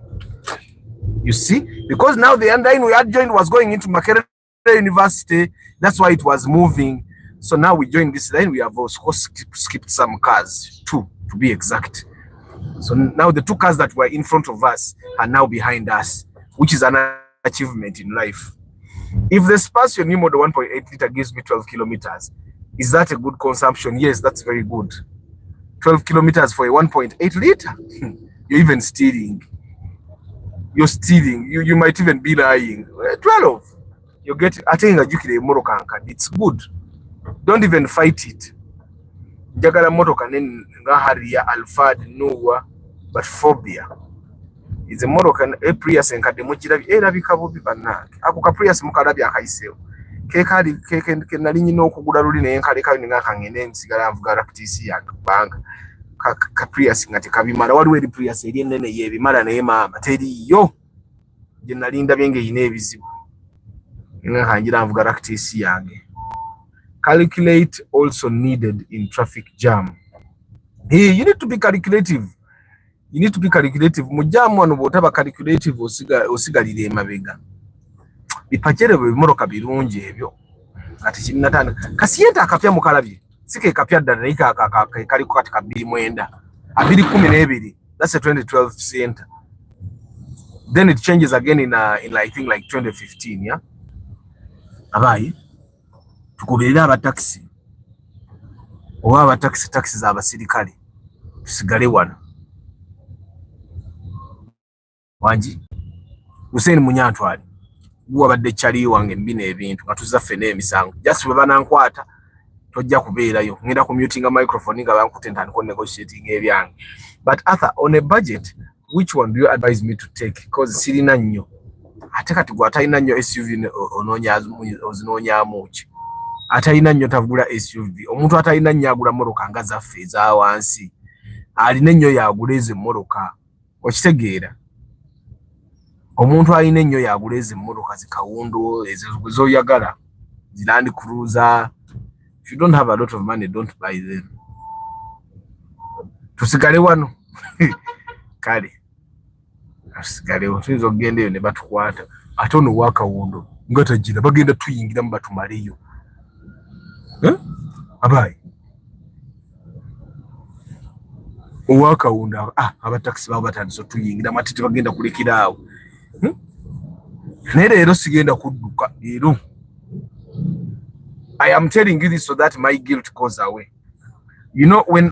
You see, because now the other line we had joined was going into Makerere University. That's why it was moving. So now we join this line. We have also skipped some cars, 2 to be exact. So now the 2 cars that were in front of us are now behind us, which is an achievement in life. If the Spacio new model 1.8 liter gives me 12 kilometers, is that a good consumption? Yes, that's very good. 12 kilometers for a 1.8 liter. You're even stealing. You're stealing. You might even be lying. 12. You get it's good. Don't even fight it. Jagala motoka nga Harrier, Alphard, Noah, but phobia. It's a motoka a Prius enkadde mukirabi erabika bubi bannange. Ako ka Prius mukalabya akayiseewo. Ke nali nyina okugula luli naye nkaleka nga kangende nsigala nvuga practice ya banga. Ka Prius nga tekabimala. Waliwo eri Prius eri ennene yebimala naye maama teriyo. Gye nali ndabye ng'eyina ebizibu. Nga kanjira nvuga practice yange. Calculate also needed in traffic jam. Hey, you need to be calculative. You need to be calculative. Mujamu wano bw'otaba calculative osigalira emabega. Bipacere bw'ebimoroka birungi ebyo. Kati kinnatandika. Kasiyente akapya mukalabye. Si ke kapya ddala naye kaliko kati ka 2.9. 2.12. That's a 2012 Sienta. Then it changes again in I think like 2015, yeah? Abayi. Tukuberera abataxi. Oba abataxi z'abasirikale. Tusigale wano. Wanji Hussein Munyantwali wabadde chali wange mbine ebintu nga tuzaffe n'emisango just bwe banankwata tojja kubeerayo ngenda commuting a microphone nga bankute ntandiko negotiating ebyange. But Arthur, on a budget, which one do you advise me to take? Because sirina nnyo ate kati gwe atalina nnyo SUV ozinonyamu ki? Atalina nnyo tagula SUV. Omuntu atalina nnyo agula mmotoka nga zaffe eza wansi. Alina nnyo yagula ezo mmotoka. Okitegeera? Omuntu alina ennyo yagula ezo emmotoka zikawundo ezoyagala zi Land Cruiser. If you don't have a lot of money, don't buy them. Tusigale wano. Kale. Tusigale tuyinza okugenda eyo ne batukwata ate ono wakawundo nga tagira bagenda tuyingiramu batumaleyo. Abayi. Owakawundo abataxi babo batandise tuyingira matete bagenda kulekera awo. Naye leero sigenda kudduka leero. I am telling you this so that my guilt goes away. You know, when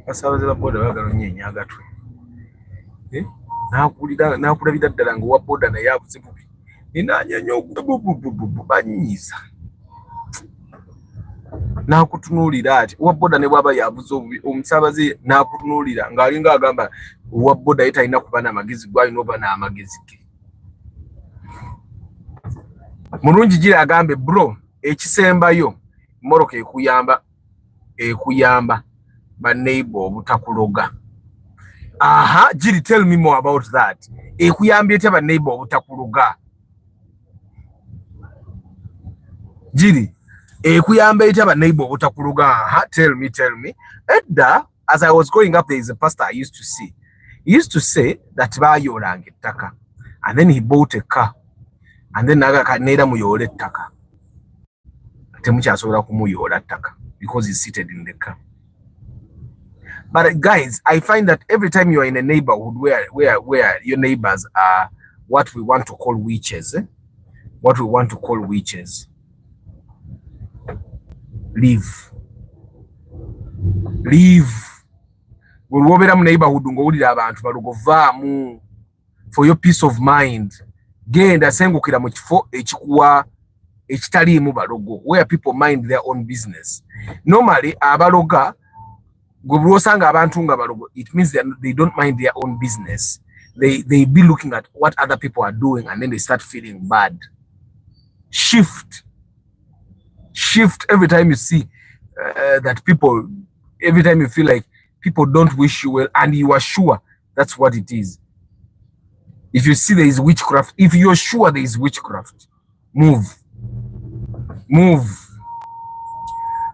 Abasabaze ba boda bagala nyenya agatwe. Nakulabira ddala nga owa boda naye abuze bubi. Ninanyenya banyiiza. Nakutunuulira ati owa boda ne bwaba yabuze obubi omusabaze nakutunuulira ng'alinga agamba owa boda ye talina kuba n'amagezi gw'alina oba n'amagezi ge. Mulungi gira agambe bro ekisembayo moroka ekuyamba ba neighbor obutakuloga. Aha, Giri, tell me more about that. Ekuyambye etya ba neighbor obutakuloga. Giri, ekuyambye etya ba neighbor obutakuloga. Aha, tell me. Edda, as I was growing up, there is a pastor I used to see. He used to say that bayolanga ettaka, and then he bought a car, and then naga neera muyola ettaka. Temukyasobola kumuyola ettaka because he's seated in the car. But guys, I find that every time you are in a neighborhood where your neighbors are what we want to call witches, leave. Wobera mu neighborhood ngowulira abantu balugovaamu for your peace of mind. Genda sengukira mu kifo ekikuwa ekitaliimu balogo, where people mind their own business. Normally abaloga gobulosanga abantu nga balogo, it means that they don't mind their own business. They be looking at what other people are doing and then they start feeling bad. Shift every time you see that people, every time you feel like people don't wish you well and you are sure that's what it is. If you see there is witchcraft, if you're sure there is witchcraft, move.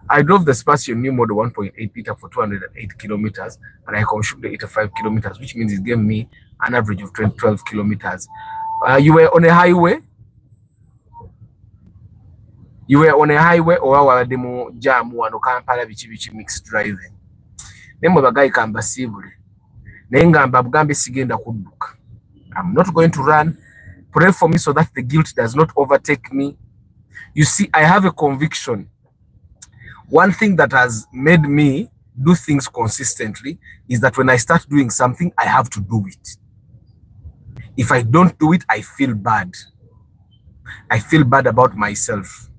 I drove the Spacio new model 1.8 liter for 208 kilometers, and I consumed 85 kilometers, which means it gave me an average of 12 kilometers. You were on a highway? Or our demo jam one Kampala bichi mixed driving. Name of a guy can basibule. Nengamba Bugambi Sigenda Kuduka. I'm not going to run. Pray for me so that the guilt does not overtake me. You see, I have a conviction. One thing that has made me do things consistently is that when I start doing something, I have to do it. If I don't do it, I feel bad. I feel bad about myself.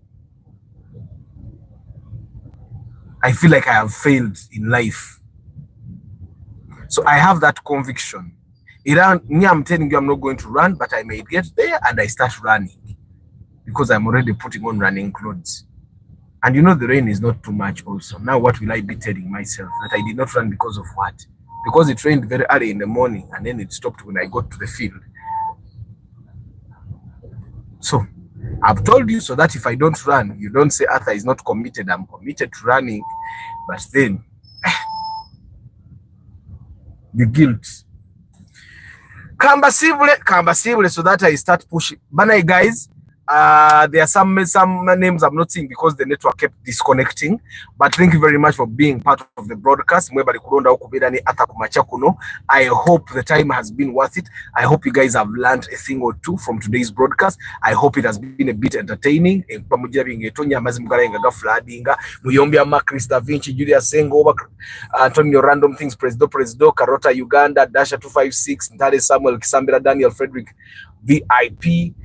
I feel like I have failed in life. So I have that conviction. I'm telling you, I'm not going to run, but I may get there and I start running because I'm already putting on running clothes. And you know, the rain is not too much also. Now, what will I be telling myself? That I did not run because of what? Because it rained very early in the morning and then it stopped when I got to the field. So, I've told you so that if I don't run, you don't say Arthur is not committed. I'm committed to running. But then, the guilt. Kambasibule, so that I start pushing. Banai guys, there are some names I'm not seeing because the network kept disconnecting, but thank you very much for being part of the broadcast. I hope the time has been worth it. I hope you guys have learned a thing or two from today's broadcast. I hope it has been a bit entertaining. Chris Da Vinci, Julius Sengo, Antonio Random Things, Presido, Carota Uganda, Dasha 256, Ntale Samuel, Kisambira Daniel, Frederick VIP,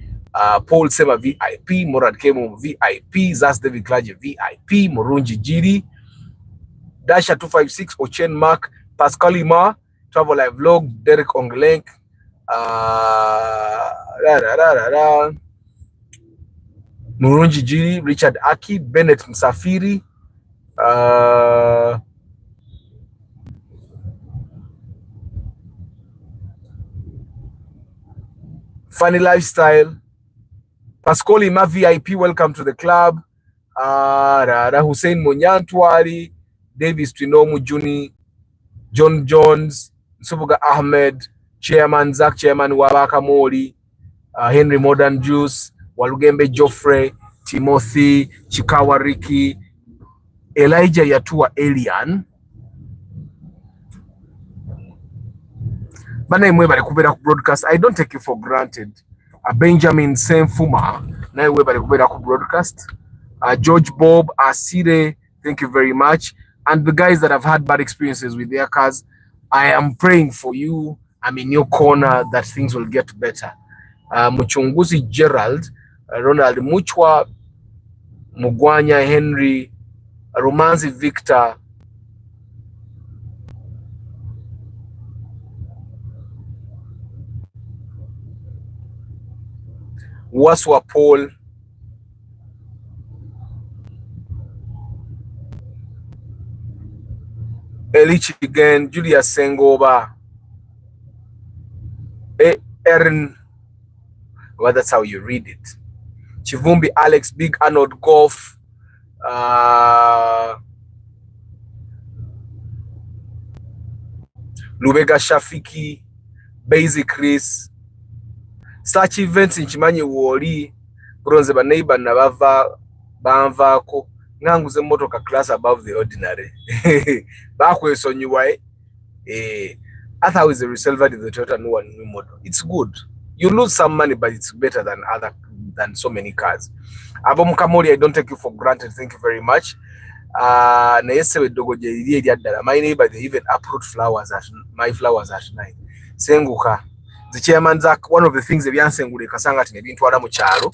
Paul Sema VIP, Morad Kemo VIP, Zas David Klaje VIP, Morunji Giri, Dasha 256, Ochen Mark, Pascal Ima, Travel Live Vlog, Derek Onglenk, Morunji Giri, Richard Aki, Bennett Msafiri, Funny Lifestyle, Pascal Ima VIP, welcome to the club. Hussein Munyantwari, Davis Twinomu Juni, John Jones, Nsubuga Ahmed, Chairman Zach, Chairman Wabaka Mori, Henry Modern Juice, Walugembe Joffrey, Timothy, Chikawa Ricky, Elijah Yatua Alien. Bana imwe bali kubera ku broadcast. I don't take you for granted. Benjamin Senfuma, na imwe bali kubera ku broadcast. George Bob Asire, thank you very much. And the guys that have had bad experiences with their cars, I am praying for you. I'm in your corner that things will get better. Muchunguzi Gerald, Ronald Muchwa, Mugwanya Henry, Romanzi Victor, Waswa Paul, Elich again, Julia Sengoba, Erin, well, that's how you read it. Chivumbi Alex, Big Arnold Golf, Lubega Shafiki, Basic Chris, such events in Chimanyi Woli, Bronze Baneiba Nabava, Banvako, Nanguze Motoka class above the ordinary. Backwards on you, why? I thought it's a resale value the Toyota new model. It's good. You lose some money, but it's better than so many cars. Abom Kamori, I don't take you for granted. Thank you very much. My neighbor, they even uproot flowers at my flowers at night. Senguka. The chairman Zach, one of the things the Yansengure Kasanga to be into Mucharo,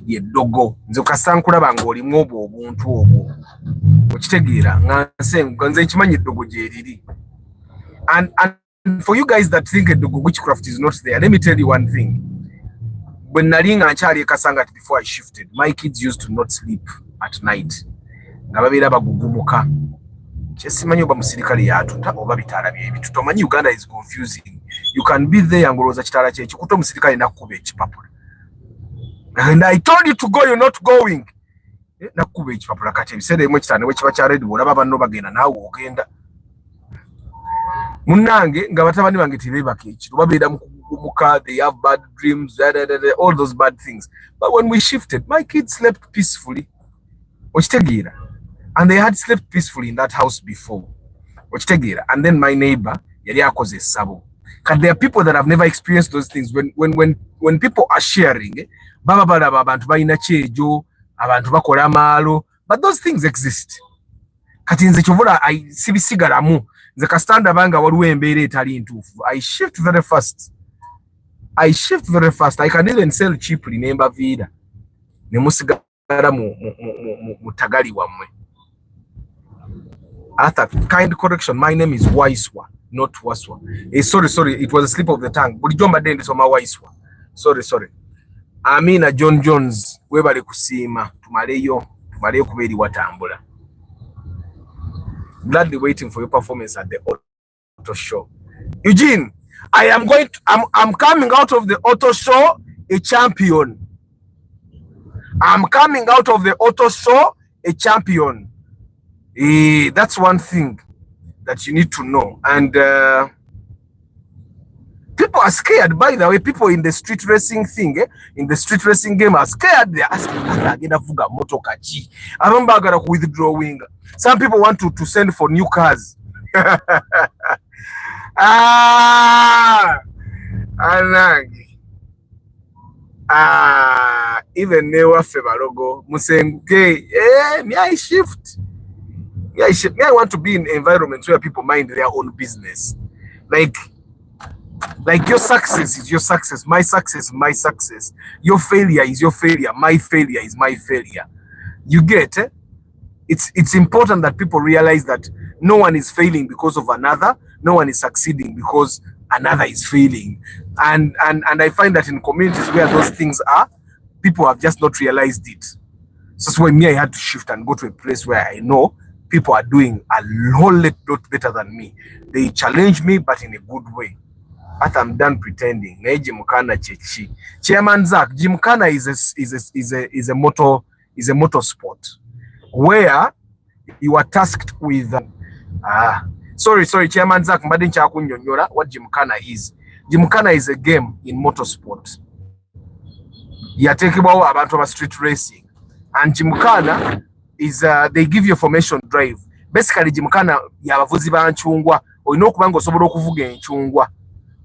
ye dogo. Zokasankura Bangori Mobo, Buntu, which Tegira, Nanseng, Gonzachman Dogo JDD. And for you guys that think Dogo witchcraft is not there, let me tell you one thing. When Naringa and Charlie Kasanga before I shifted, my kids used to not sleep at night. Nababira bagugumuka. Chesimanyo ba musirikali yatu ta oba bitala byebi. Tutomanyi Uganda is confusing. You can be there and ngoloza kitala chechi kuto musirikali nakube chipapula. And I told you to go, you're not going. Nakube chipapula kati bisere mwe kitane we kiba ready olaba banno bagenda nawe ogenda. Munange nga batabani bange tibeba kechi. Babira mukugumuka, they have bad dreams, all those bad things. But when we shifted, my kids slept peacefully. Ochitegira. And they had slept peacefully in that house before. And then my neighbor, yali akoze sabo. Because there are people that have never experienced those things. When people are sharing, abantu balina chejo, abantu bakola malo, but those things exist. Kati nze chovula sibisigalamu. Nze kastanda banga waliwo embeera etali ntuufu. I shift very fast. I can even sell cheaply nemba vida. Nemusigala mutagali wamwe. Arthur, kind correction. My name is Waiswa, not Waswa. Sorry. It was a slip of the tongue. Bulijomba dende soma Waiswa. Sorry. Amina John Jones. Webale kusima. Tumaleyo kuberi watambula. Gladly waiting for your performance at the auto show. Eugene, I'm coming out of the auto show a champion. I'm coming out of the auto show a champion. That's one thing that you need to know. And people are scared, by the way. People in the street racing thing, in the street racing game are scared. They're asking, withdrawing. Some people want to send for new cars. Even newer Febalogo, Musengue, may I shift? May I want to be in environments where people mind their own business. Like your success is your success, my success, my success. Your failure is your failure, my failure is my failure. You get it? It's important that people realize that no one is failing because of another, no one is succeeding because another is failing. And I find that in communities where those things are, people have just not realized it. So that's why me, I had to shift and go to a place where I know people are doing a whole lot better than me. They challenge me, but in a good way. After I'm done pretending. Chairman Zach, Gymkhana is a motorsport where you are tasked with sorry, Chairman Zach, what Gymkhana is. Gymkhana is a game in motorsport. You are taking about street racing. And Gymkhana is they give you a formation drive. Basically, Gymkhana yabavuzi banchungwa oyina okubanga osobola okuvuga enchungwa.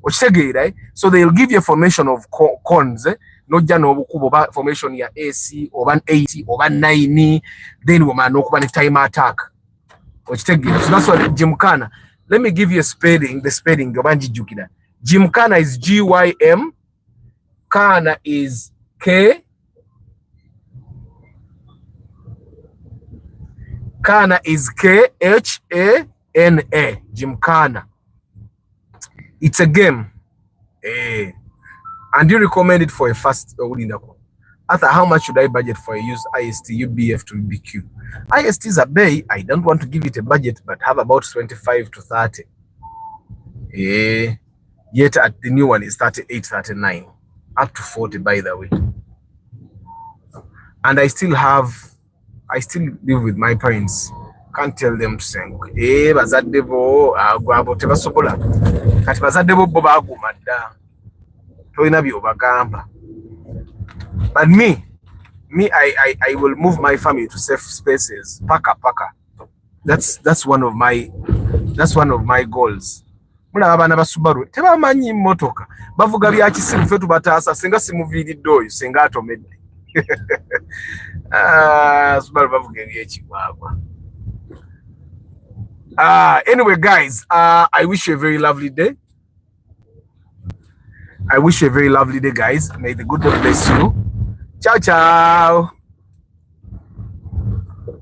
Okitegeera, so they'll give you a formation of cons, nojja n'obukubo formation ya AC oba 80 oba 9, then womana okuba ne time attack. So that's what Gymkhana. Let me give you a spelling. The spelling. Gymkhana is Gym. Kana is K. Kana is Khana. Gymkhana. It's a game. And you recommend it for a fast Arthur, how much should I budget for a used IST UBF to BQ? IST is a bay. I don't want to give it a budget, but have about 25 to 30. Yet at the new one is 38, 39, up to 40, by the way. And I still live with my parents. Can't tell them to sing. Bazadebo, Guabo, Tebasobola. Katibazadebo Bobago, Madda. Toinabi Obagamba. But me, I will move my family to safe spaces. Paka. That's one of my goals. Muna abana basubaru tebamanyi motoka bavuga bya kisimu fetu batasa senga simuviriddo oyo senga atomedde subaru bavuga ebyekigwagwa. Anyway guys, I wish you a very lovely day. Guys. May the good Lord bless you. Ciao.